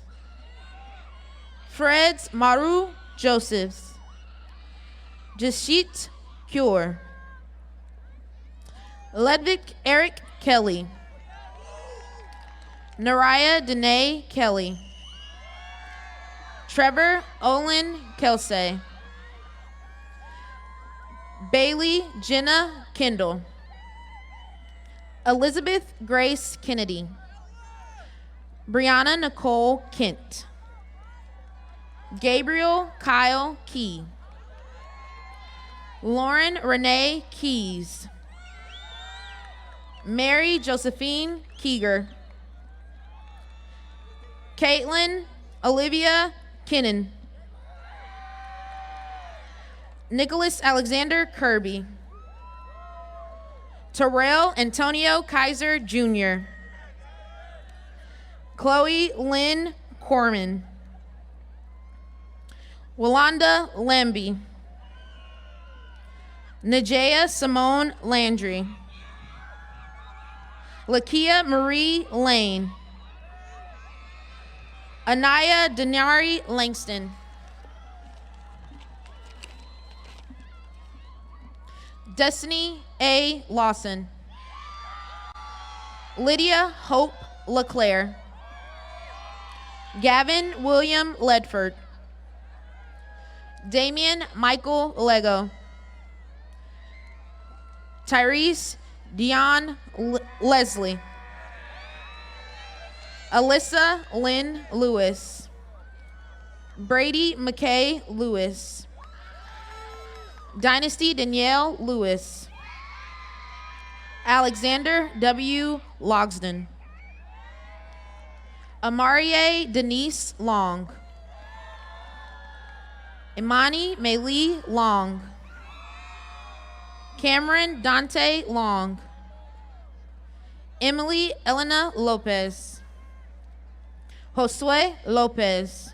Freds Maru Josephs. Jashit Cure. Ludwig Eric Kelly. Naraya Danae Kelly. Trevor Olin Kelsey. Bailey Jenna Kendall. Elizabeth Grace Kennedy. Brianna Nicole Kent. Gabriel Kyle Key. Lauren Renee Keys. Mary Josephine Keeger. Caitlin Olivia Kinnan. Nicholas Alexander Kirby. Terrell Antonio Kaiser Jr. Chloe Lynn Corman. Walanda Lambie. Najea Simone Landry. Lakia Marie Lane. Anaya Denari Langston. Destiny A. Lawson. Lydia Hope LeClaire. Gavin William Ledford. Damian Michael Lego. Tyrese Dion Leslie. Alyssa Lynn Lewis. Brady McKay Lewis. Dynasty Danielle Lewis. Alexander W. Logsden. Amarie Denise Long. Imani Maylee Long. Cameron Dante Long. Emily Elena Lopez. Josue Lopez.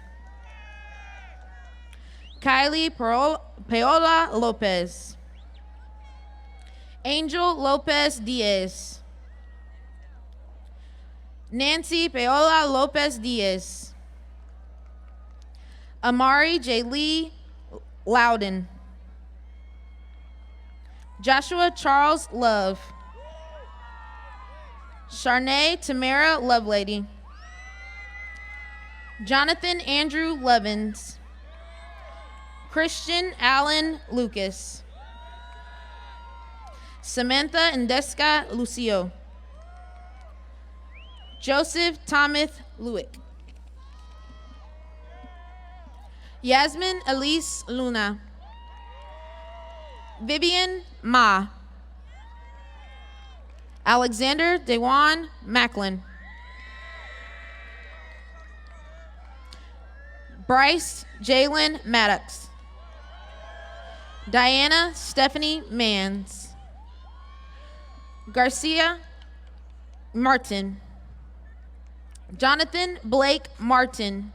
Kylie Paola Lopez. Angel Lopez Diaz. Nancy Paola Lopez Diaz. Amari J. Lee Loudon. Joshua Charles Love. Sharnay Tamara Lovelady. Jonathan Andrew Levins. Christian Allen Lucas. Samantha Indeska Lucio. Joseph Thomas Lewick. Yasmin Elise Luna. Vivian Ma. Alexander Dewan Macklin. Bryce Jalen Maddox. Diana Stephanie Mans. Garcia Martin. Jonathan Blake Martin.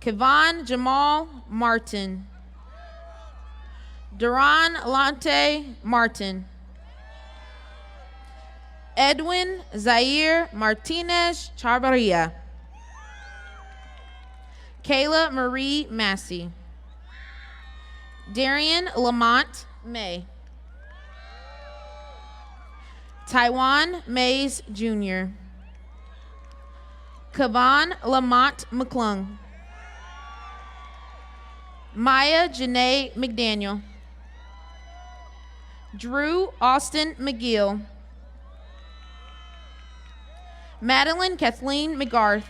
Kevon Jamal Martin. Duran Lante Martin. Edwin Zaire Martinez Charbaria. Kayla Marie Massey. Darian Lamont May. Taiwan Mays Jr. Kavan Lamont McClung. Maya Janae McDaniel. Drew Austin McGill. Madeline Kathleen McGarth.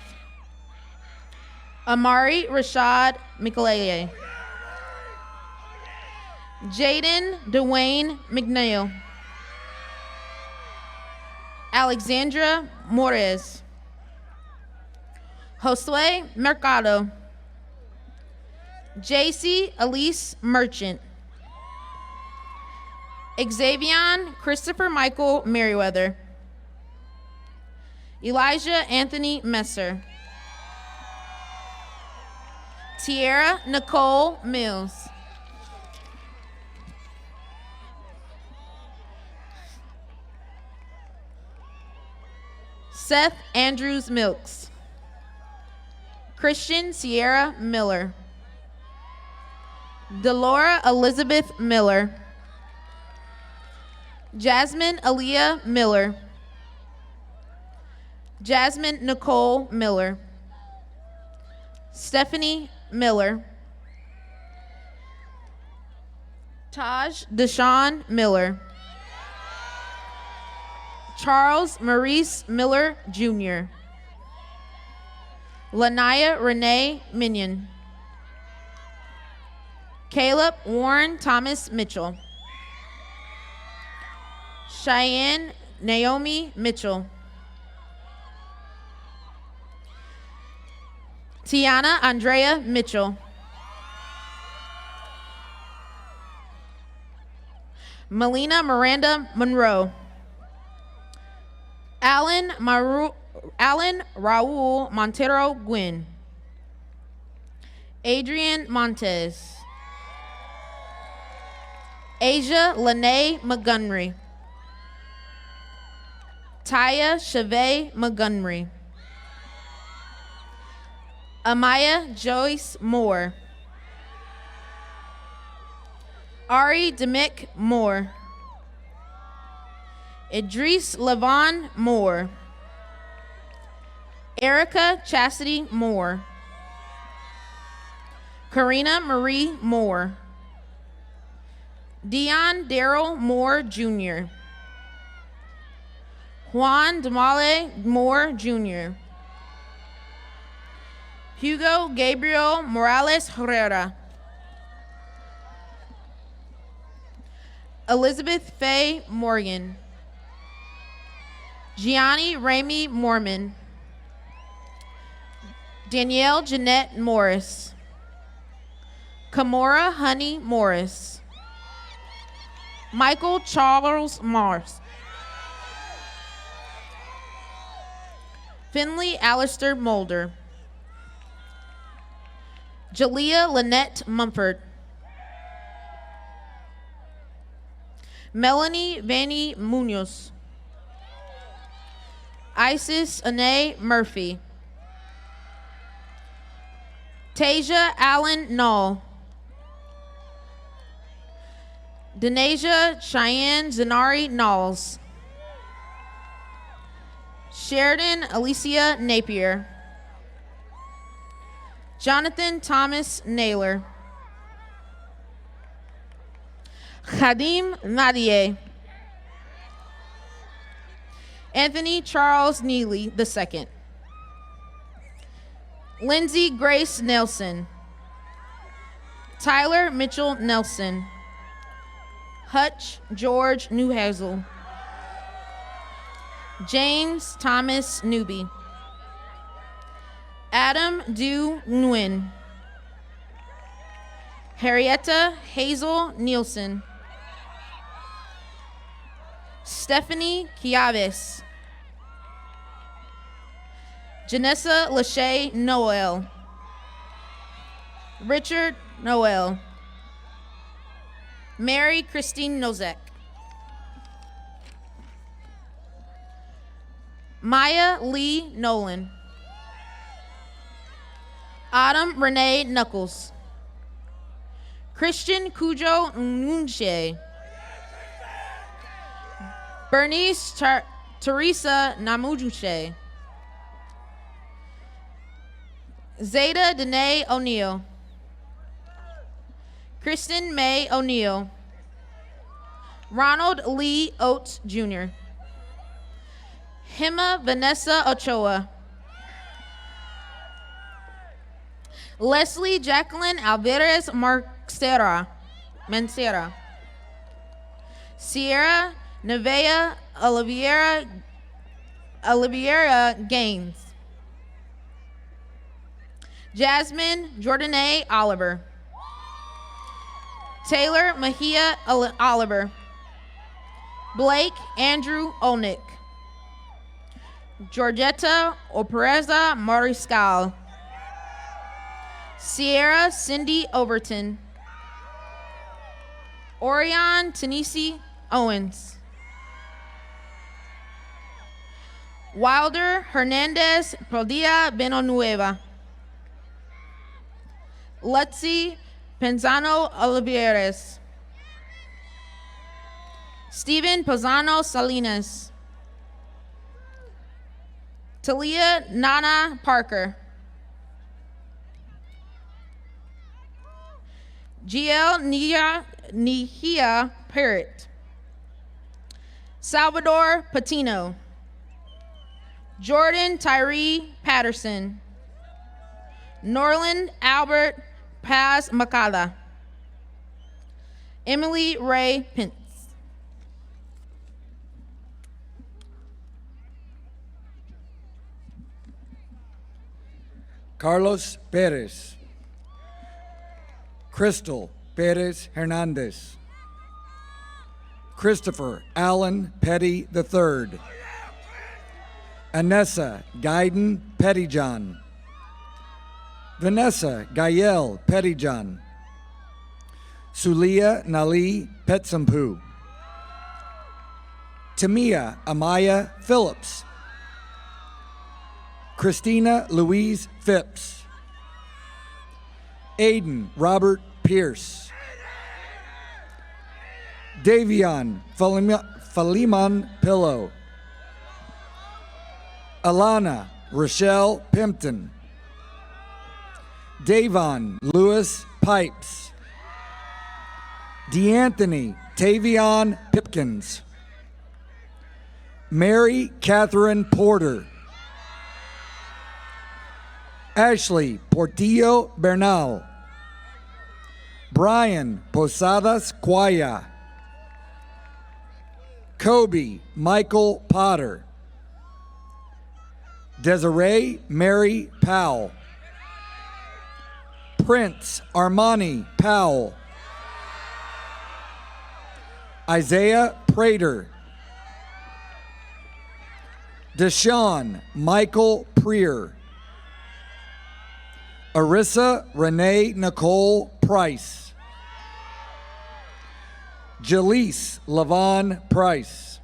Amari Rashad McLeay. Jaden Dwayne McNeil. Alexandra Morez. Josue Mercado. JC Elise Merchant. Xavion Christopher Michael Merriweather. Elijah Anthony Messer. Tierra Nicole Mills. Seth Andrews Milks. Christian Sierra Miller. Delora Elizabeth Miller. Jasmine Aaliyah Miller. Jasmine Nicole Miller. Stephanie Miller. Taj Deshawn Miller. Charles Maurice Miller Jr. Lanaya Renee Minion. Caleb Warren Thomas Mitchell. Cheyenne Naomi Mitchell. Tiana Andrea Mitchell. Melina Miranda Monroe. Alan Raul Montero Gwynn. Adrian Montez. Asia Lene Montgomery. Taya Chavez Montgomery. Amaya Joyce Moore. Ari Demick Moore. Idris Levon Moore. Erica Chastity Moore. Karina Marie Moore. Dion Darrell Moore Jr. Juan Damale Moore Jr. Hugo Gabriel Morales Herrera. Elizabeth Faye Morgan. Gianni Ramey Mormon. Danielle Jeanette Morris. Kamora Honey Morris. Michael Charles Mars. Finley Alistair Mulder. Jalea Lynette Mumford. Melanie Vanny Munoz. Isis Anae Murphy. Tasia Allen Null. Denasia Cheyenne Zenari Knowles. Sheridan Alicia Napier. Jonathan Thomas Naylor. Khadim Nadier. Anthony Charles Neely II. Lindsay Grace Nelson. Tyler Mitchell Nelson. Hutch George Newhazel. James Thomas Newby. Adam Du Nguyen. Harrietta Hazel Nielsen. Stephanie Chiaves. Janessa Lachey Noel. Richard Noel. Mary Christine Nozek. Maya Lee Nolan. Autumn Renee Knuckles. Christian Cujo Nunche. Bernice Teresa Namujuche. Zeta Danae O'Neill. Kristen May O'Neill. Ronald Lee Oates Jr. Hima Vanessa Ochoa. Leslie Jacqueline Alvarez Mancera. Sierra Nevea Oliveira Gaines. Jasmine Jordanae Oliver. Taylor Mejia Oliver. Blake Andrew Olnick. Georgetta Opereza Mariscal. Sierra Cindy Overton. Orion Tanisi Owens. Wilder Hernandez Padilla Benanueva. Lutzi Penzano Oliveres. Stephen Pozzano Salinas. Talia Nana Parker. GL Nihia Parrott. Salvador Patino. Jordan Tyree Patterson. Norland Albert Paz Macada. Emily Ray Pence. Carlos Perez. Crystal Perez Hernandez. Christopher Allen Petty III. Anessa Gaiden Pettyjohn. Vanessa Gael Pettyjohn. Sulia Nali Petsampu. Tamia Amaya Phillips. Christina Louise Phipps. Aiden Robert Pierce. Davion Faliman Pillow. Alana Rochelle Pimpton. Davon Lewis Pipes. DeAnthony Tavion Pipkins. Mary Catherine Porter. Ashley Portillo Bernal. Brian Posadas Quaya. Kobe Michael Potter. Desiree Mary Powell. Prince Armani Powell. Isaiah Prater. Deshaun Michael Preer. Arissa Renee Nicole Price. Jaleese Lavon Price.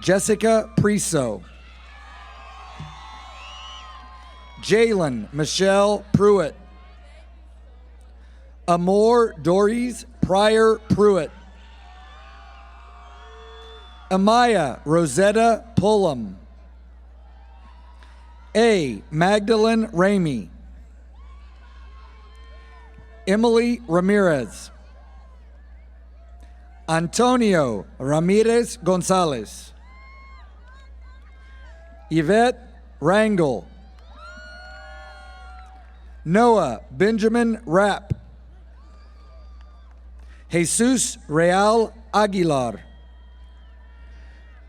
Jessica Priso. Jalen Michelle Pruitt. Amor Doris Pryor Pruitt. Amaya Rosetta Pullum. A. Magdalene Ramey. Emily Ramirez. Antonio Ramirez Gonzalez. Yvette Rangel. Noah Benjamin Rapp. Jesus Real Aguilar.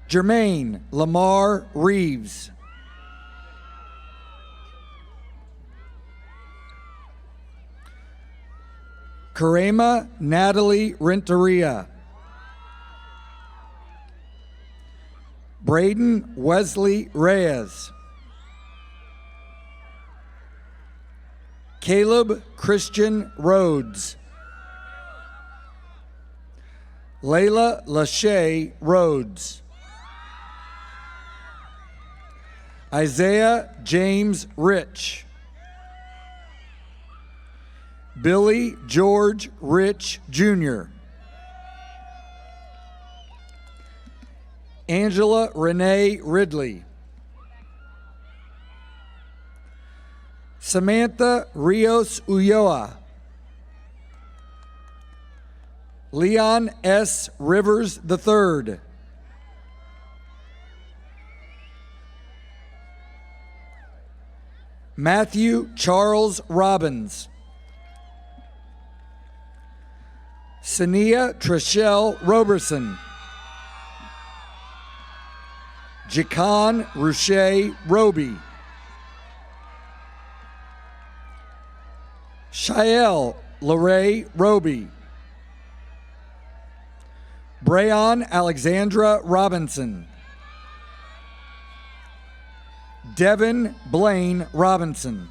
Jermaine Lamar Reeves. Karema Natalie Renteria. Braden Wesley Reyes. Caleb Christian Rhodes. Layla Lachey Rhodes. Isaiah James Rich. Billy George Rich Jr. Angela Renee Ridley. Samantha Rios Ulloa. Leon S. Rivers III. Matthew Charles Robbins. Sania Trishelle Roberson. Jacan Ruche Roby. Shael Lorray Roby. Brayon Alexandra Robinson. Devin Blaine Robinson.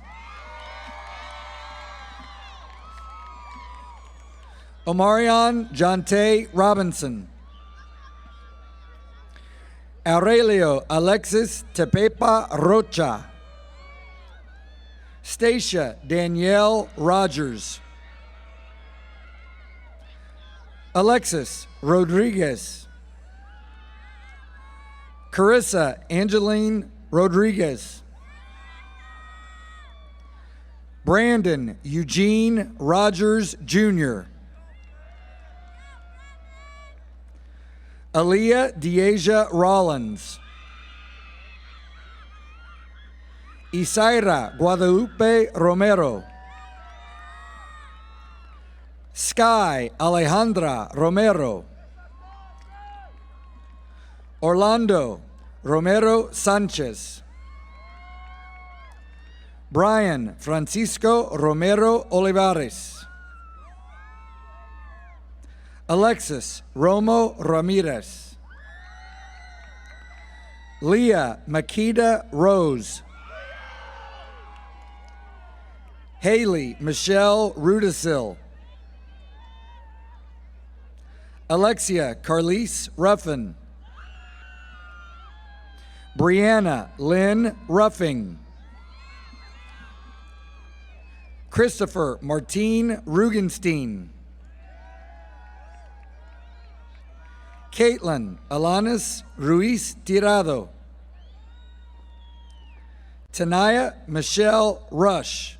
Omarion Jonte Robinson. Aurelio Alexis Tepepa Rocha. Stacia Danielle Rogers. Alexis Rodriguez. Carissa Angeline Rodriguez. Brandon Eugene Rogers Jr. Aaliyah Deasia Rollins. Isaira Guadalupe Romero. Sky Alejandra Romero. Orlando Romero Sanchez. Brian Francisco Romero Olivares. Alexis Romo Ramirez. Leah Makeda Rose. Haley Michelle Rudisil. Alexia Carlise Ruffin. Brianna Lynn Ruffing. Christopher Martine Rugenstein. Caitlin Alanis Ruiz Tirado. Tanaya Michelle Rush.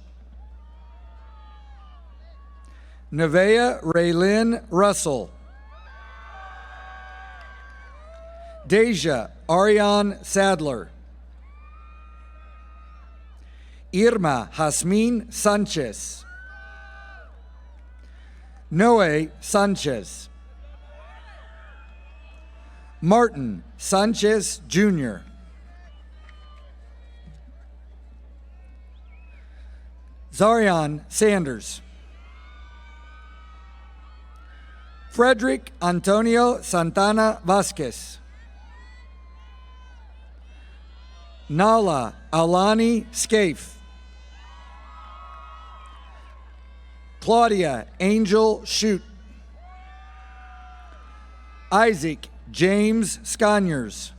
Nevea Raylyn Russell. Deja Ariane Sadler. Irma Jasmine Sanchez. Noe Sanchez. Martin Sanchez Jr. Zarian Sanders. Frederick Antonio Santana Vasquez. Nala Alani Scaife. Claudia Angel Shute. Isaac James Sconyers.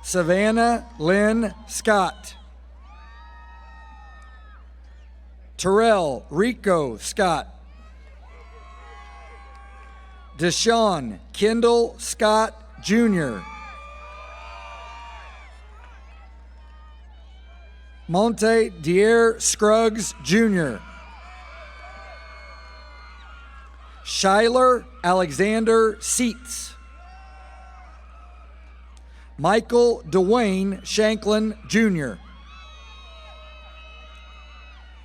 Savannah Lynn Scott. Terrell Rico Scott. Deshaun Kendall Scott Jr. Monte Dier Scruggs Jr. Shyler Alexander Seats. Michael Dwayne Shanklin Jr.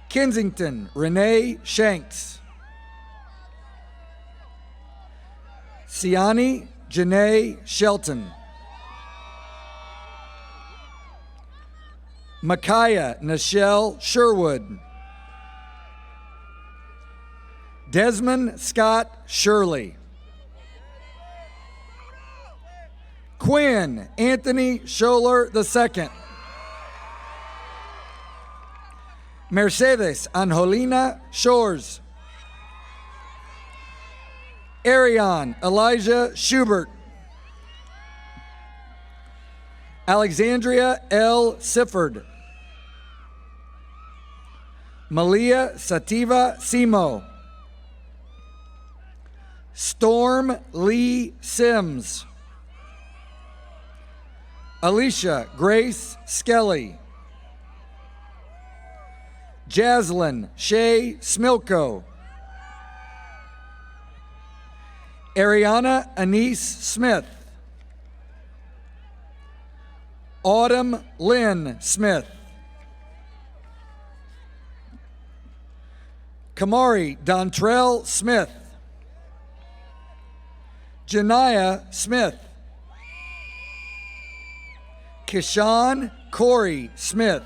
Kensington Renee Shanks. Siani Janae Shelton. Micaiah Nichelle Sherwood. Desmond Scott Shirley. Quinn Anthony Scholler II. Mercedes Angelina Shores. Arion Elijah Schubert. Alexandria L. Sifford. Malia Sativa Simo. Storm Lee Sims. Alicia Grace Skelly. Jaslyn Shay Smilko. Ariana Anise Smith. Autumn Lynn Smith. Kamari Dontrell Smith. Janiyah Smith. Kishan Corey Smith.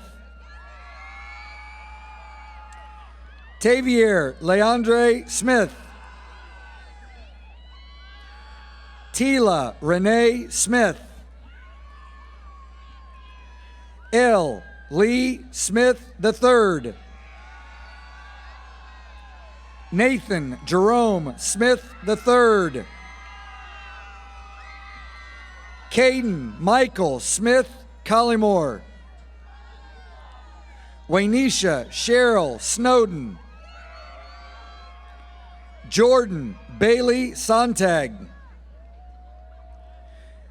Tavier Leandre Smith. Tila Renee Smith. L. Lee Smith III. Nathan Jerome Smith III. Caden Michael Smith Collymore. Waynesha Cheryl Snowden. Jordan Bailey Sontag.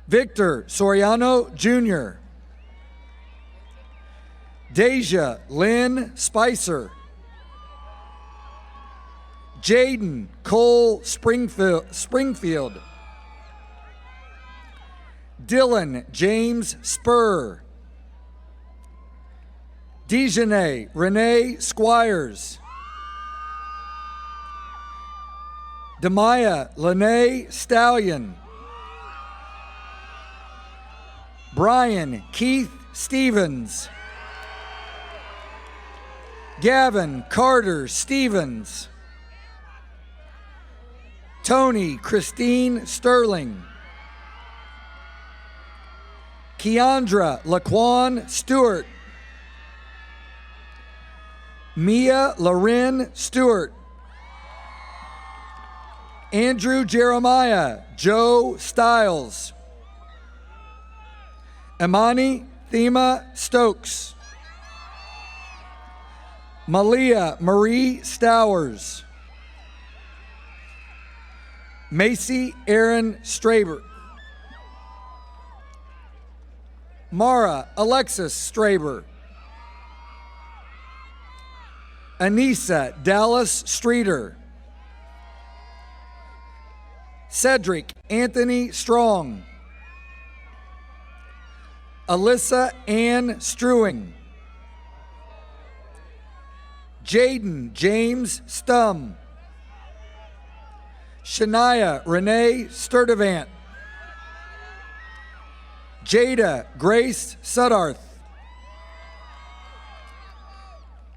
Victor Soriano Jr. Deja Lynn Spicer. Jaden Cole Springfield. Dylan James Spur. Dejanay Renee Squires. Demaya Lene Stallion. Brian Keith Stevens. Gavin Carter Stevens. Tony Christine Sterling. Keandra Laquan Stewart. Mia Loren Stewart. Andrew Jeremiah Joe Stiles. Imani Thema Stokes. Malia Marie Stowers. Macy Aaron Straber. Mara Alexis Straber. Anissa Dallas Streeter. Cedric Anthony Strong. Alyssa Ann Strewing. Jaden James Stum. Shania Renee Sturdivant. Jada Grace Suddarth.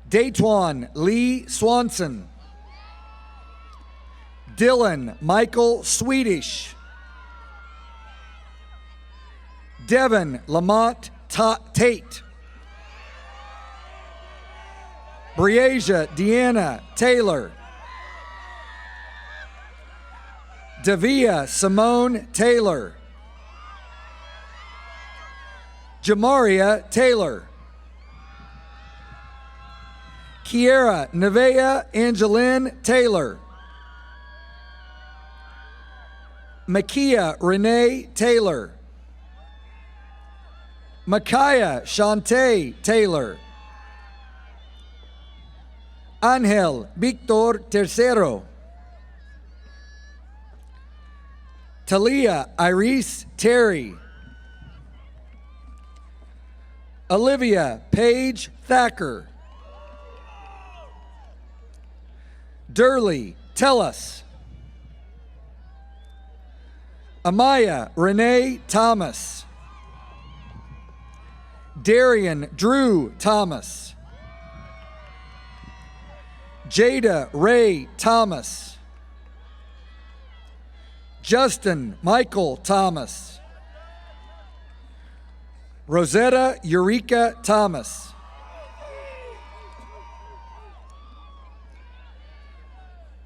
Daytwan Lee Swanson. Dylan Michael Swedish. Devin Lamont Tate. Briasia Deanna Taylor. Davia Simone Taylor. Jamaria Taylor. Kiera Nevea Angeline Taylor. Makia Renee Taylor. Micaiah Shantae Taylor. Angel Victor Tercero. Talia Iris Terry. Olivia Paige Thacker. Durley Tellus. Amaya Renee Thomas. Darian Drew Thomas. Jada Ray Thomas. Justin Michael Thomas. Rosetta Eureka Thomas.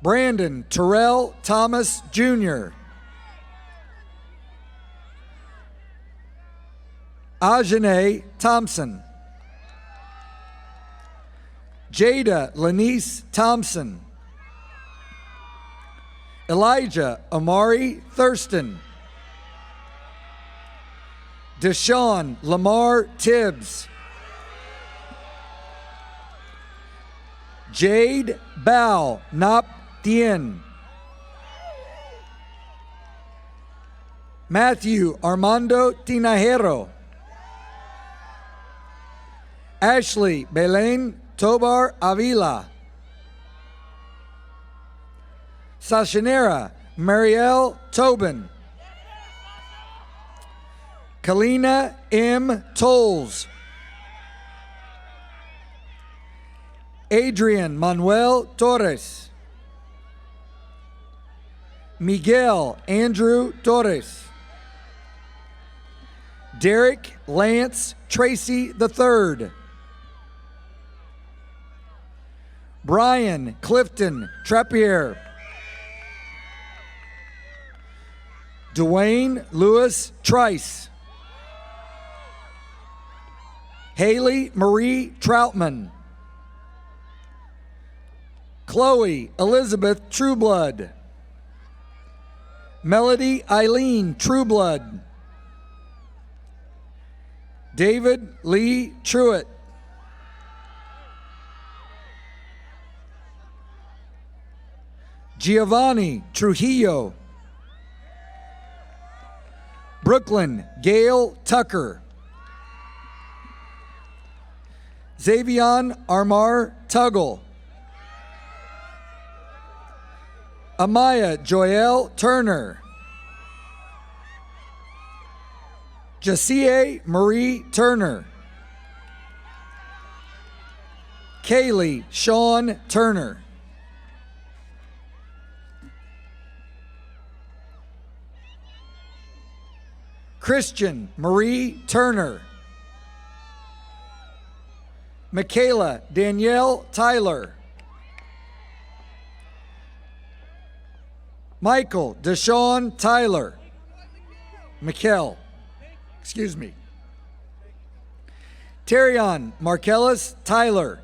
Brandon Terrell Thomas Jr. Ajane Thompson. Jada Lanice Thompson. Elijah Amari Thurston. Deshaun Lamar Tibbs. Jade Bao Nop Dien. Matthew Armando Tinajero. Ashley Belen Tobar Avila. Sashanera Marielle Tobin. Kalina M. Tolles. Adrian Manuel Torres. Miguel Andrew Torres. Derek Lance Tracy III. Brian Clifton Trappier. Dwayne Lewis Trice. Haley Marie Troutman. Chloe Elizabeth Trueblood. Melody Eileen Trueblood. David Lee Truitt. Giovanni Trujillo. Brooklyn Gail Tucker. Xavion Armar Tuggle. Amaya Joelle Turner. Jacie Marie Turner. Kaylee Sean Turner. Christian Marie Turner. Michaela Danielle Tyler. Michael Deshaun Tyler. Mikkel. Excuse me. Terion Marcellus Tyler.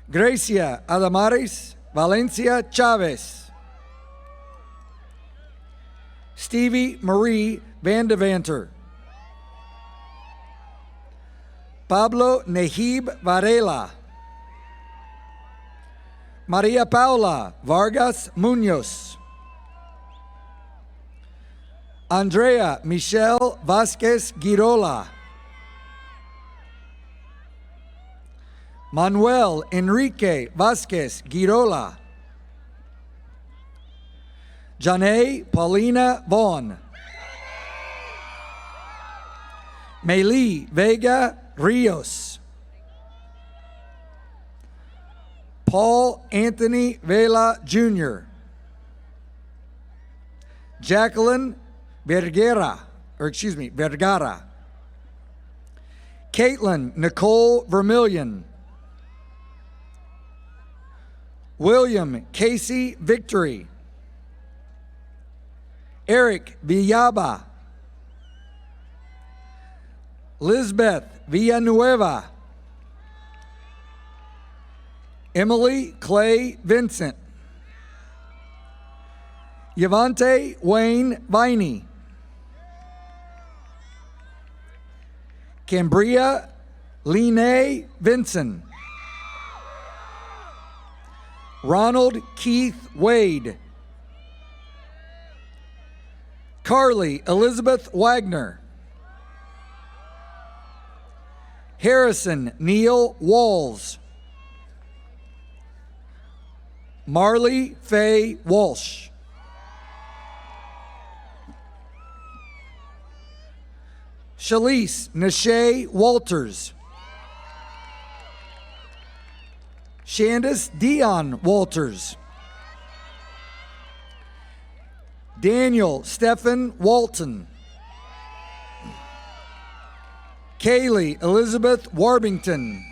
Gracia Adamaris Valencia Chavez. Stevie Marie Vandevanter. Pablo Nehib Varela. Maria Paula Vargas Munoz. Andrea Michelle Vasquez Girola. Manuel Enrique Vasquez Girola. Janae Paulina Vaughn. Meli Vega Rios. Paul Anthony Vela Jr. Jacqueline Vergara. Caitlin Nicole Vermillion. William Casey Victory. Eric Villaba. Lisbeth Villanueva. Emily Clay Vincent. Yavante Wayne Viney. Cambria Line Vinson. Ronald Keith Wade. Carly Elizabeth Wagner. Harrison Neil Walls. Marley Faye Walsh. Shalise Nashay Walters. Shandis Dion Walters. Daniel Stephen Walton. Kaylee Elizabeth Warbington.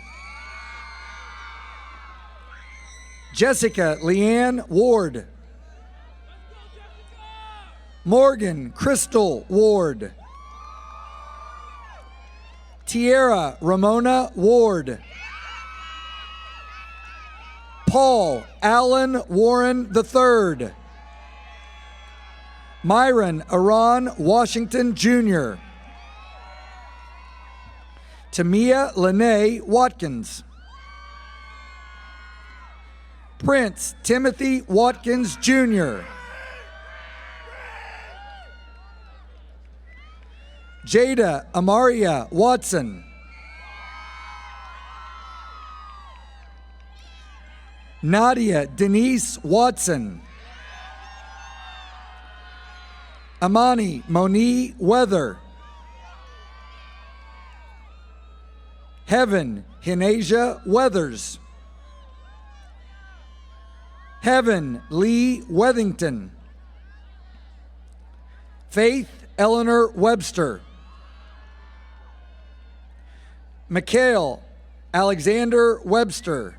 Jessica Leanne Ward. Morgan Crystal Ward. Tierra Ramona Ward. Paul Allen Warren III. Myron Aron Washington Jr. Tamia Lene Watkins. Prince Timothy Watkins Jr. Jada Amaria Watson. Nadia Denise Watson. Amani Moni Weather. Heaven Hinasia Weathers. Heaven Lee Wethington. Faith Eleanor Webster. Mikhail Alexander Webster.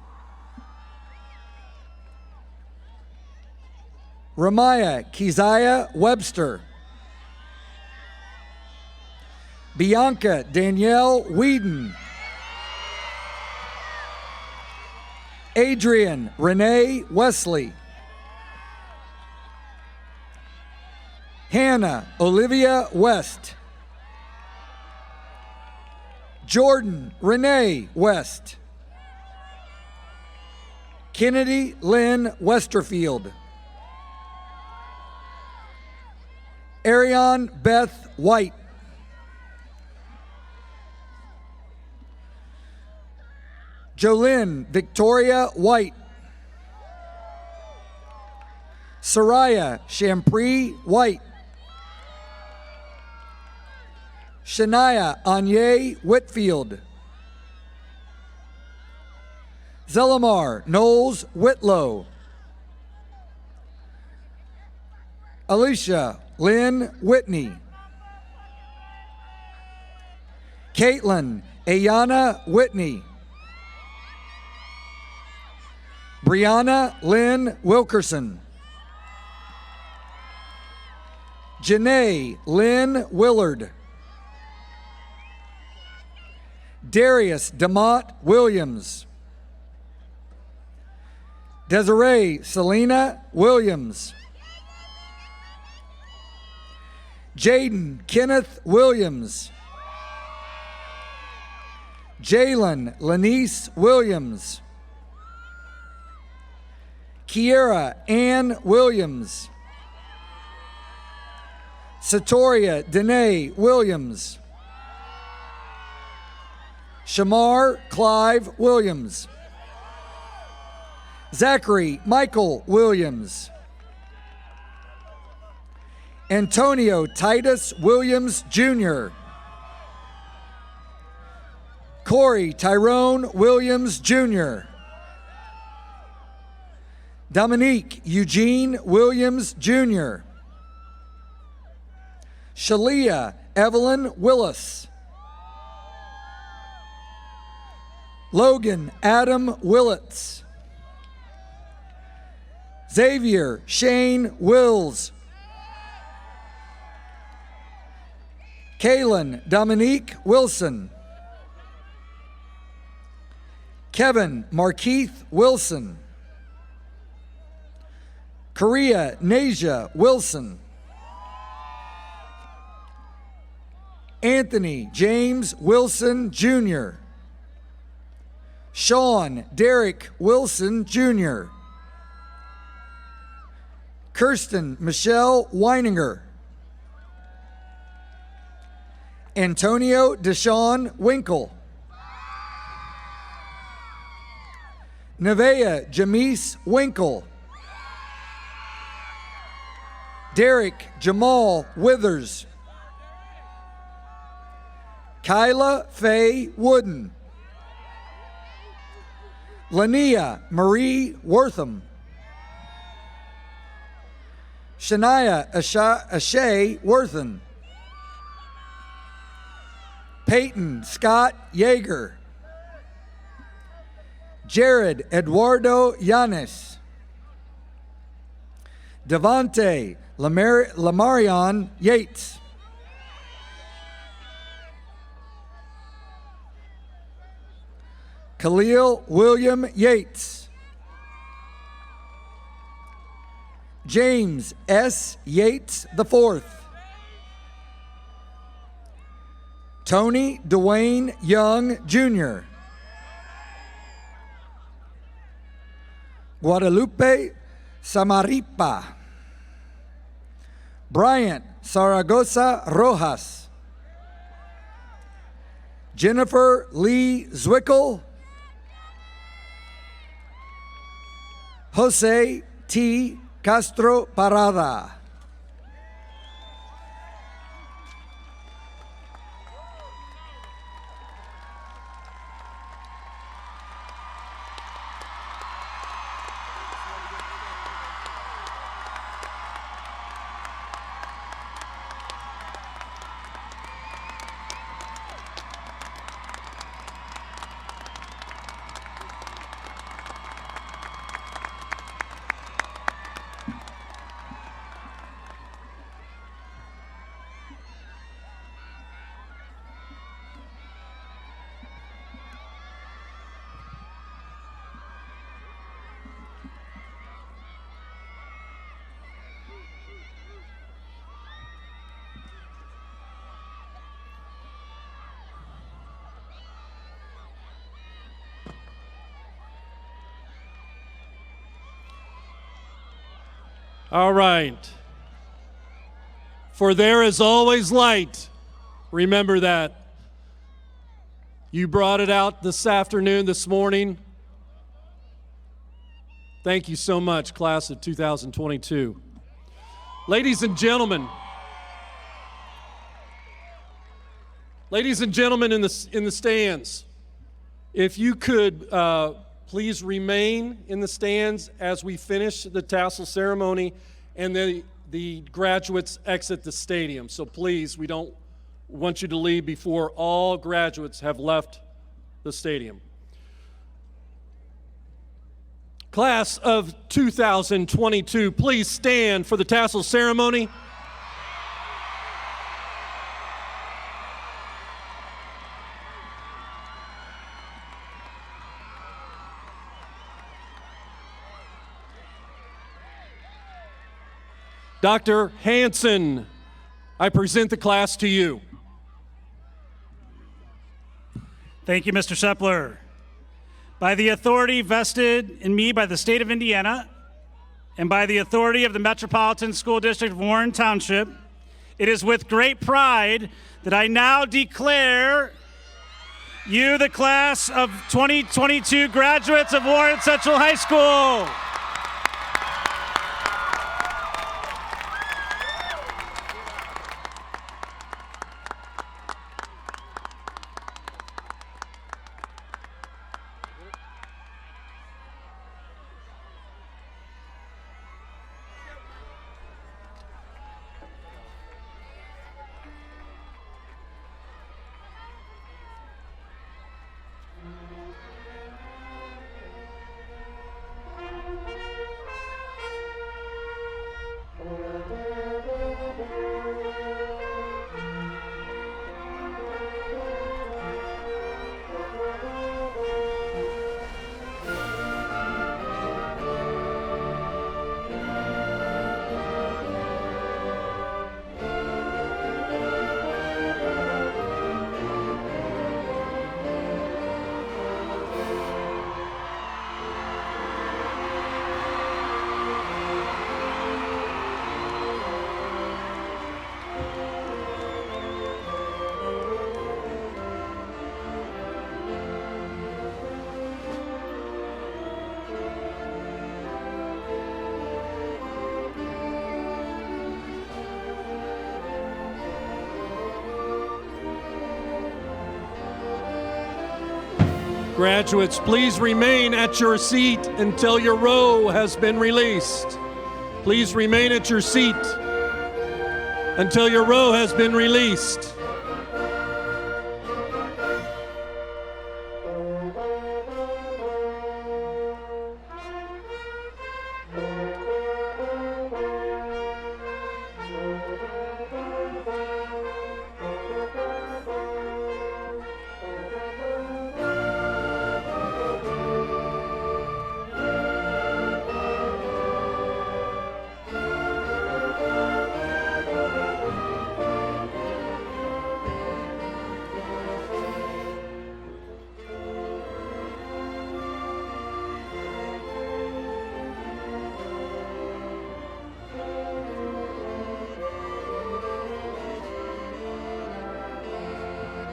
Ramaya Keziah Webster. Bianca Danielle Whedon. Adrian Renee Wesley. Hannah Olivia West. Jordan Renee West. Kennedy Lynn Westerfield. Ariane Beth White. Jolynn Victoria White. Soraya Shampri White. Shania Anye Whitfield. Zelamar Knowles Whitlow. Alicia Lynn Whitney. Caitlin Ayana Whitney. Brianna Lynn Wilkerson. Janae Lynn Willard. Darius DeMont Williams. Desiree Selena Williams. Jaden Kenneth Williams. Jalen Lanice Williams. Kiera Ann Williams. Satoria Danae Williams. Shamar Clive Williams. Zachary Michael Williams. Antonio Titus Williams Jr. Corey Tyrone Williams Jr. Dominique Eugene Williams Jr. Shalia Evelyn Willis. Logan Adam Willits. Xavier Shane Wills. Kaylin Dominique Wilson. Kevin Markeith Wilson. Korea Nasia Wilson. Anthony James Wilson Jr. Sean Derek Wilson Jr. Kirsten Michelle Weininger. Antonio Deshaun Winkle. Nevaeh Jamise Winkle. Derek Jamal Withers. Kyla Faye Wooden. Lania Marie Wortham. Shania Ashay Worthen. Peyton Scott Yeager. Jared Eduardo Yanes. Devontae Lamarion Yates. Khalil William Yates. James S. Yates IV. Tony Dwayne Young Jr. Guadalupe Samaripa. Bryant Zaragoza Rojas. Jennifer Lee Zwickel. Jose T. Castro Parada. All right. For there is always light. Remember that. You brought it out this afternoon, this morning. Thank you so much, class of 2022. Ladies and gentlemen in the stands, if you could please remain in the stands as we finish the tassel ceremony and the graduates exit the stadium. So please, we don't want you to leave before all graduates have left the stadium. Class of 2022, please stand for the tassel ceremony. Dr. Hanson, I present the class to you. Thank you, Mr. Shepler. By the authority vested in me by the state of Indiana and by the authority of the Metropolitan School District of Warren Township, it is with great pride that I now declare you the class of 2022 graduates of Warren Central High School. Graduates, please remain at your seat until your row has been released. Please remain at your seat until your row has been released.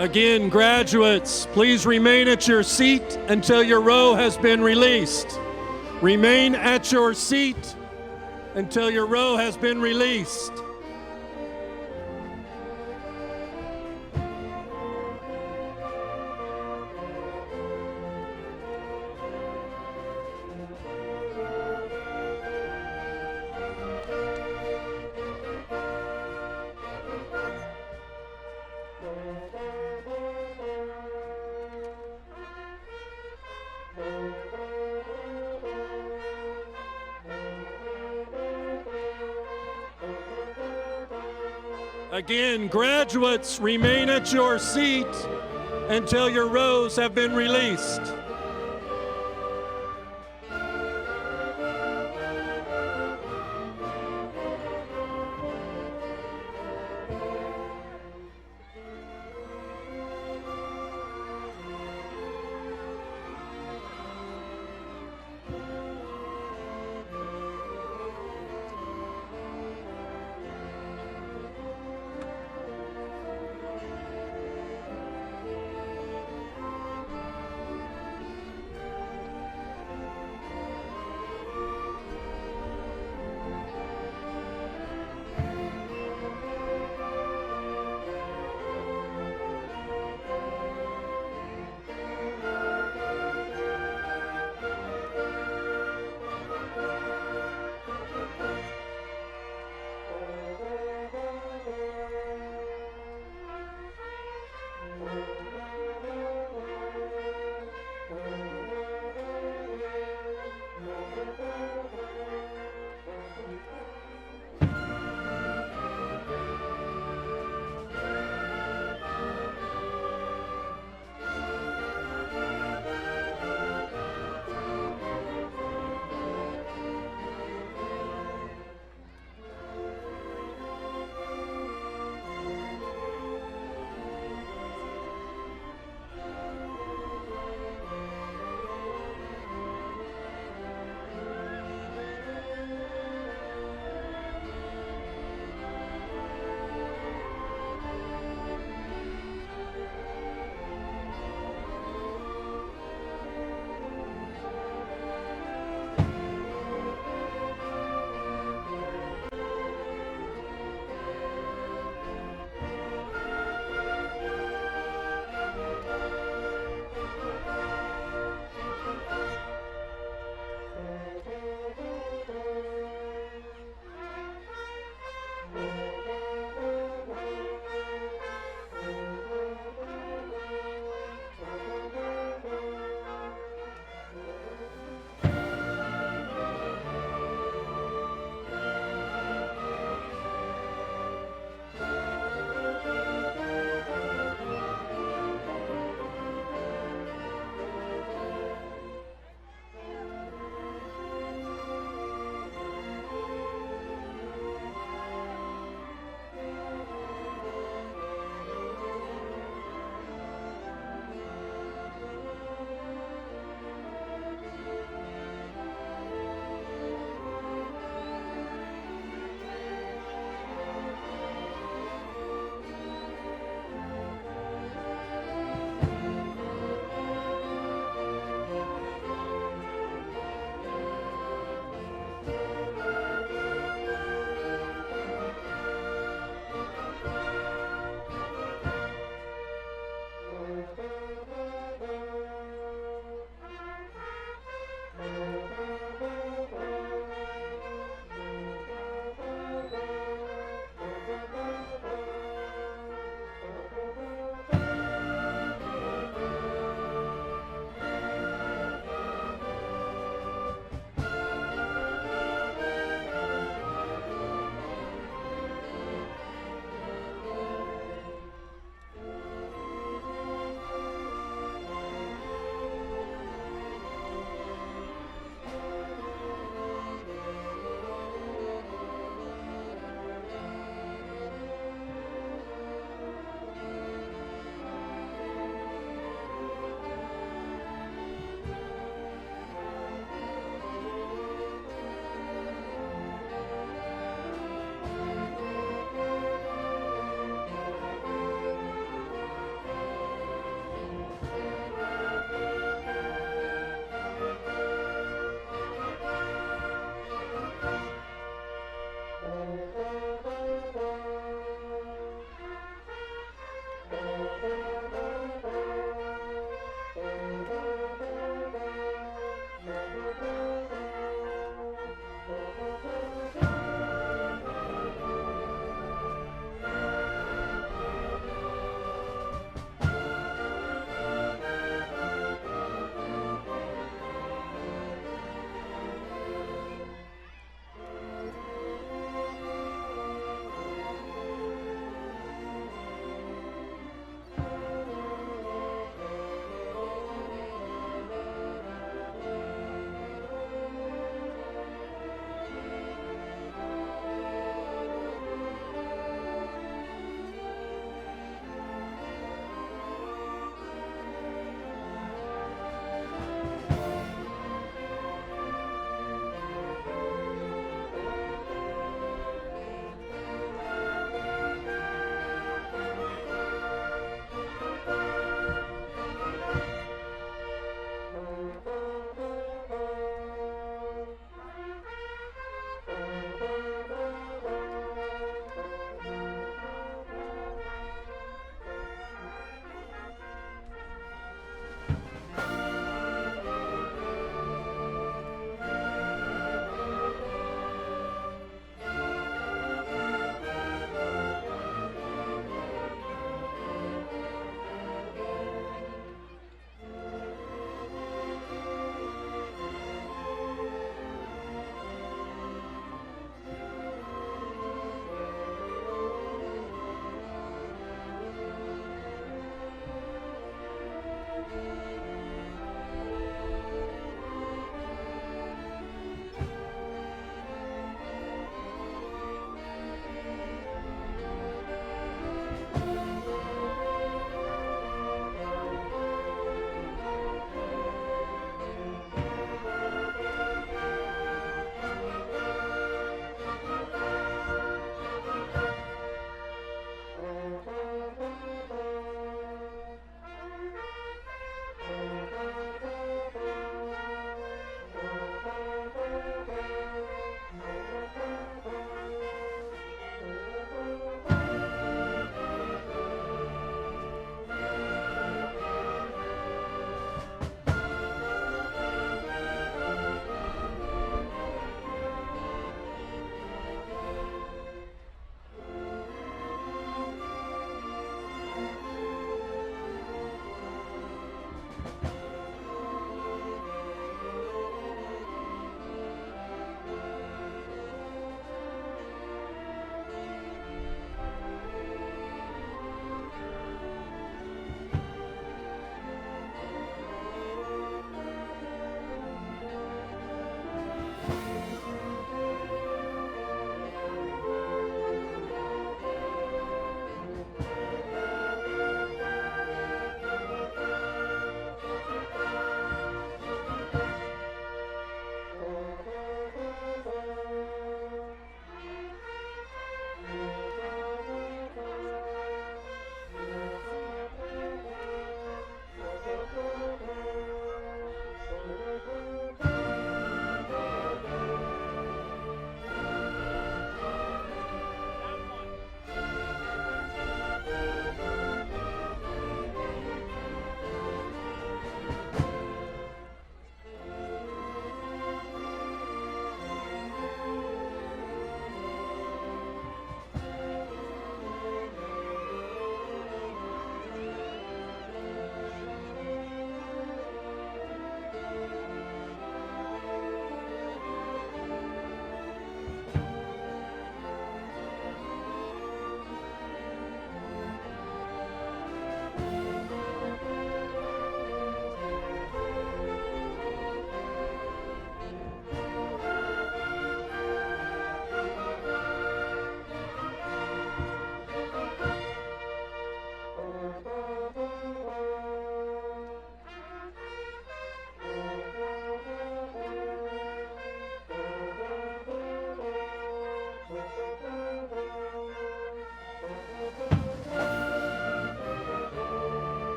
Again, graduates, please remain at your seat until your row has been released. Remain at your seat until your row has been released. Again, graduates, remain at your seat until your rows have been released.